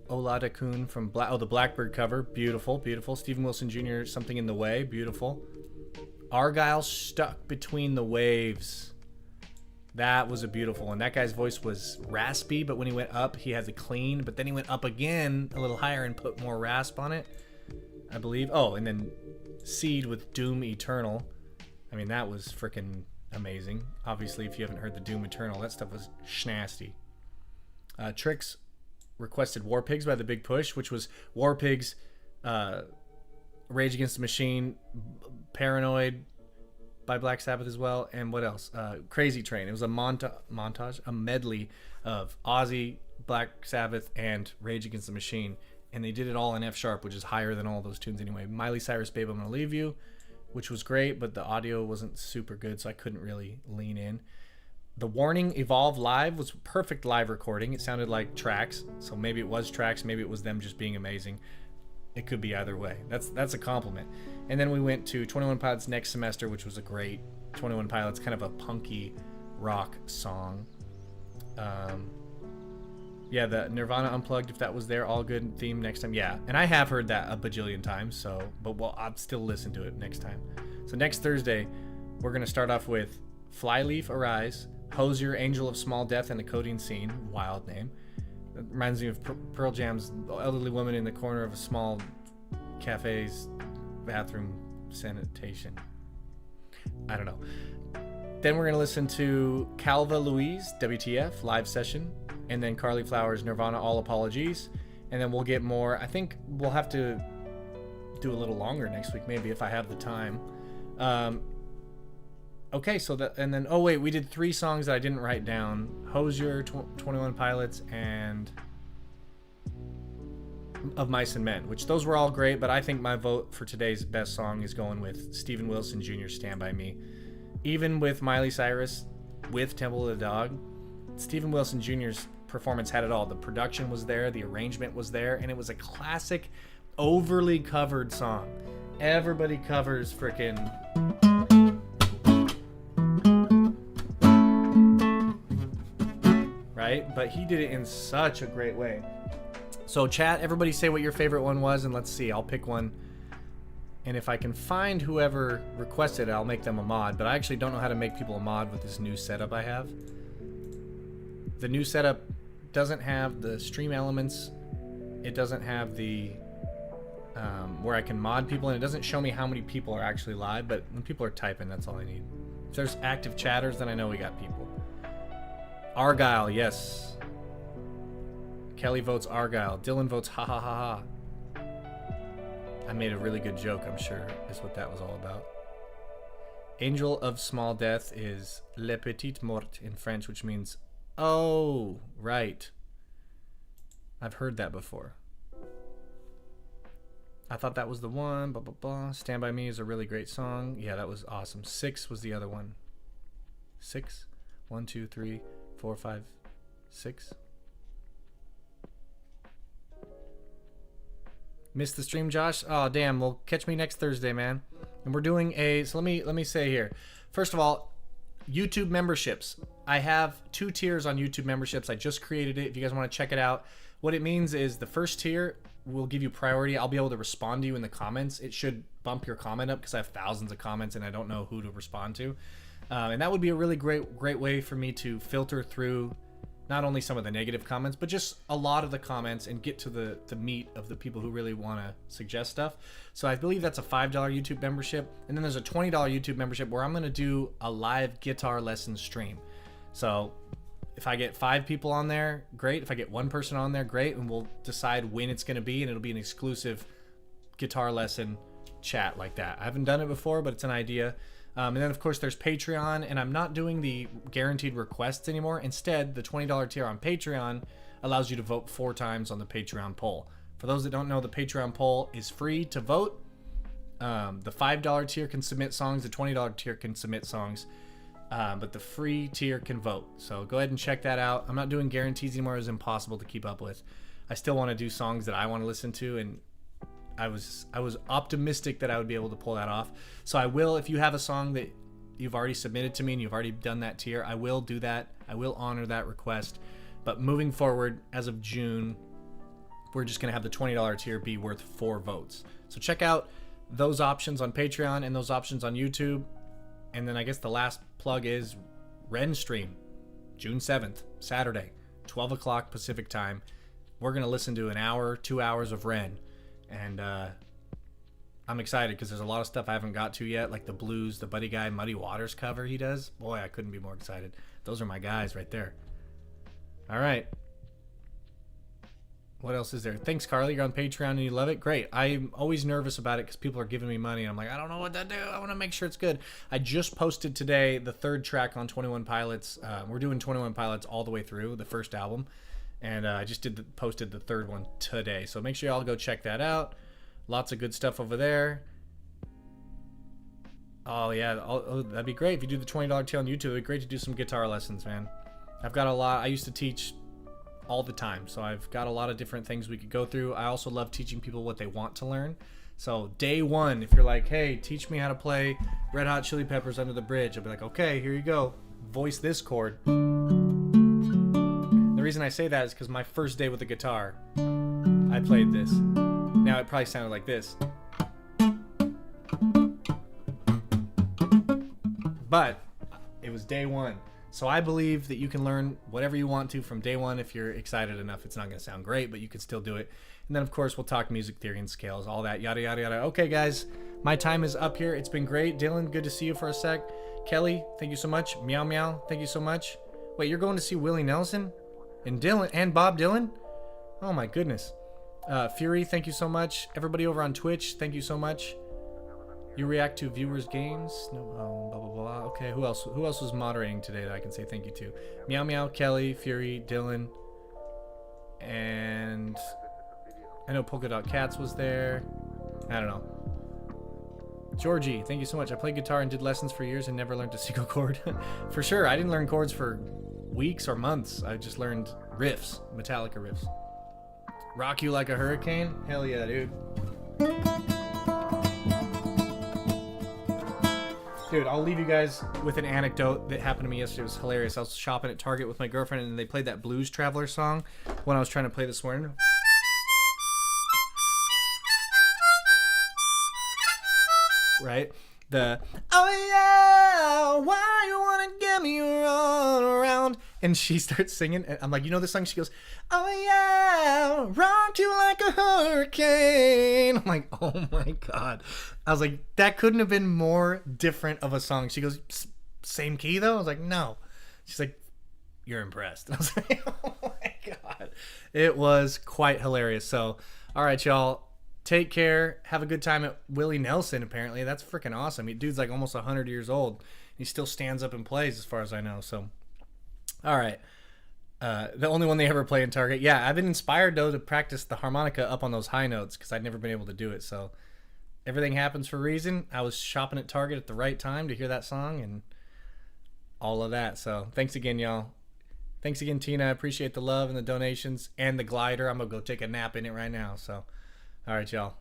Oladokun from the Blackbird cover. Beautiful, beautiful. Steven Wilson Jr., Something in the Way. Beautiful. Argyle, Stuck Between the Waves. That was a beautiful one. That guy's voice was raspy, but when he went up, he had the clean. But then he went up again a little higher and put more rasp on it, I believe. Oh, and then Seed with Doom Eternal. I mean, that was freaking amazing. Obviously, if you haven't heard the Doom Eternal, that stuff was schnasty. Tricks requested War Pigs by The Big Push, which was War Pigs, Rage Against the Machine, Paranoid by Black Sabbath as well, and what else? Crazy Train. It was a montage, a medley of Ozzy, Black Sabbath, and Rage Against the Machine, and they did it all in F sharp, which is higher than all those tunes anyway. Miley Cyrus, Babe, I'm Gonna Leave You, which was great, but the audio wasn't super good, so I couldn't really lean in. The Warning Evolve Live was perfect live recording. It sounded like tracks, so maybe it was tracks, maybe it was them just being amazing. It could be either way. That's a compliment. And then we went to 21 Pilots Next Semester, which was a great 21 Pilots, kind of a punky rock song. Yeah, the Nirvana Unplugged, if that was there, all good theme next time. Yeah, and I have heard that a bajillion times, so, but well, I'll still listen to it next time. So next Thursday, we're going to start off with Flyleaf Arise, Hozier, Angel of Small Death, and the Codeine Scene. Wild name. It reminds me of Pearl Jam's elderly woman in the corner of a small cafe's bathroom sanitation. I don't know. Then we're going to listen to Calva Louise, WTF, live session. And then Carly Flowers, Nirvana, All Apologies. And then we'll get more. I think we'll have to do a little longer next week, maybe, if I have the time. Okay, so that, and then, oh wait, we did 3 songs that I didn't write down. Hozier, 21 Pilots, and Of Mice and Men, which those were all great, but I think my vote for today's best song is going with Stephen Wilson Jr.'s Stand By Me. Even with Miley Cyrus, with Temple of the Dog, Stephen Wilson Jr.'s performance had it all. The production was there, the arrangement was there, and it was a classic, overly covered song. Everybody covers frickin'... right? But he did it in such a great way. So chat, everybody say what your favorite one was, and let's see. I'll pick one. And if I can find whoever requested it, I'll make them a mod. But I actually don't know how to make people a mod with this new setup I have. The new setup doesn't have the stream elements. It doesn't have the where I can mod people, and it doesn't show me how many people are actually live. But when people are typing, that's all I need. If there's active chatters, then I know we got people. Argyle, yes. Kelly votes Argyle. Dylan votes ha ha ha ha. I made a really good joke, I'm sure, is what that was all about. Angel of Small Death is Le Petit Mort in French, which means, oh, right. I've heard that before. I thought that was the one. Blah, blah, blah. Stand By Me is a really great song. Yeah, that was awesome. 6 was the other one. 6? 1, 2, 3, 4, 5, 6. Missed the stream, Josh? Oh, damn. Well, catch me next Thursday, man. And we're doing a... So let me say here. First of all, YouTube memberships. I have 2 tiers on YouTube memberships. I just created it. If you guys want to check it out. What it means is the first tier will give you priority. I'll be able to respond to you in the comments. It should bump your comment up because I have thousands of comments and I don't know who to respond to. And that would be a really great way for me to filter through not only some of the negative comments, but just a lot of the comments and get to the meat of the people who really want to suggest stuff. So I believe that's a $5 YouTube membership. And then there's a $20 YouTube membership where I'm going to do a live guitar lesson stream. So if I get 5 people on there, great. If I get 1 person on there, great. And we'll decide when it's going to be, and it'll be an exclusive guitar lesson chat like that. I haven't done it before, but it's an idea. And then, of course, there's Patreon, and I'm not doing the guaranteed requests anymore. Instead, the $20 tier on Patreon allows you to vote 4 times on the Patreon poll. For those that don't know, the Patreon poll is free to vote. The $5 tier can submit songs. The $20 tier can submit songs. But the free tier can vote. So go ahead and check that out. I'm not doing guarantees anymore. It's impossible to keep up with. I still want to do songs that I want to listen to, and I was optimistic that I would be able to pull that off. So I will, if you have a song that you've already submitted to me and you've already done that tier, I will do that. I will honor that request. But moving forward, as of June, we're just going to have the $20 tier be worth 4 votes. So check out those options on Patreon and those options on YouTube. And then I guess the last plug is Ren Stream, June 7th, Saturday, 12 o'clock Pacific time. We're going to listen to an hour, 2 hours of Ren. And I'm I'm excited because there's a lot of stuff I haven't got to yet, like the blues, the Buddy Guy, Muddy Waters cover he does. Boy, I couldn't be more excited. Those are my guys right there. All right. What else is there? Thanks, Carly. You're on Patreon and you love it. Great. I'm always nervous about it because people are giving me money. And I'm like, I don't know what to do. I want to make sure it's good. I just posted today the 3rd track on 21 Pilots. We're doing 21 Pilots all the way through, the first album. And I just posted the 3rd one today. So make sure y'all go check that out. Lots of good stuff over there. Oh, yeah. That'd be great if you do the $20 tier on YouTube. It'd be great to do some guitar lessons, man. I've got a lot. I used to teach all the time, so I've got a lot of different things we could go through. I also love teaching people what they want to learn. So day one, if you're like, hey, teach me how to play Red Hot Chili Peppers Under the Bridge, I'll be like, okay, here you go. Voice this chord. The reason I say that is because my first day with the guitar, I played this. Now it probably sounded like this. But it was day one. So I believe that you can learn whatever you want to from day one if you're excited enough. It's not going to sound great, but you can still do it. And then, of course, we'll talk music theory and scales, all that, yada, yada, yada. Okay, guys, my time is up here. It's been great. Dylan, good to see you for a sec. Kelly, thank you so much. Meow Meow, thank you so much. Wait, you're going to see Willie Nelson? And Dylan, and Bob Dylan? Oh, my goodness. Fury, thank you so much. Everybody over on Twitch, thank you so much. You react to viewers' games? No, blah, blah, blah. Okay, who else was moderating today that I can say thank you to? Meow Meow, Kelly, Fury, Dylan, and I know Polka Dot Cats was there. I don't know. Georgie, thank you so much. I played guitar and did lessons for years and never learned a single chord. For sure, I didn't learn chords for weeks or months. I just learned riffs, Metallica riffs. Rock You Like a Hurricane? Hell yeah, dude. Dude, I'll leave you guys with an anecdote that happened to me yesterday. It was hilarious. I was shopping at Target with my girlfriend, and they played that Blues Traveler song when I was trying to play this morning. Right? The, oh yeah, why you wanna get me run around? And she starts singing, and I'm like, you know this song? She goes, oh yeah, rock you like a hurricane. I'm like, oh my God. I was like, that couldn't have been more different of a song. She goes, same key though? I was like, no. She's like, you're impressed. I was like, oh my God. It was quite hilarious. So, all right, y'all. Take care. Have a good time at Willie Nelson, apparently. That's freaking awesome. Dude's like almost 100 years old. He still stands up and plays as far as I know. So, all right. The only one they ever play in Target. Yeah, I've been inspired, though, to practice the harmonica up on those high notes because I'd never been able to do it. So, everything happens for a reason. I was shopping at Target at the right time to hear that song and all of that. So, thanks again, y'all. Thanks again, Tina. I appreciate the love and the donations and the glider. I'm going to go take a nap in it right now. So, all right, y'all.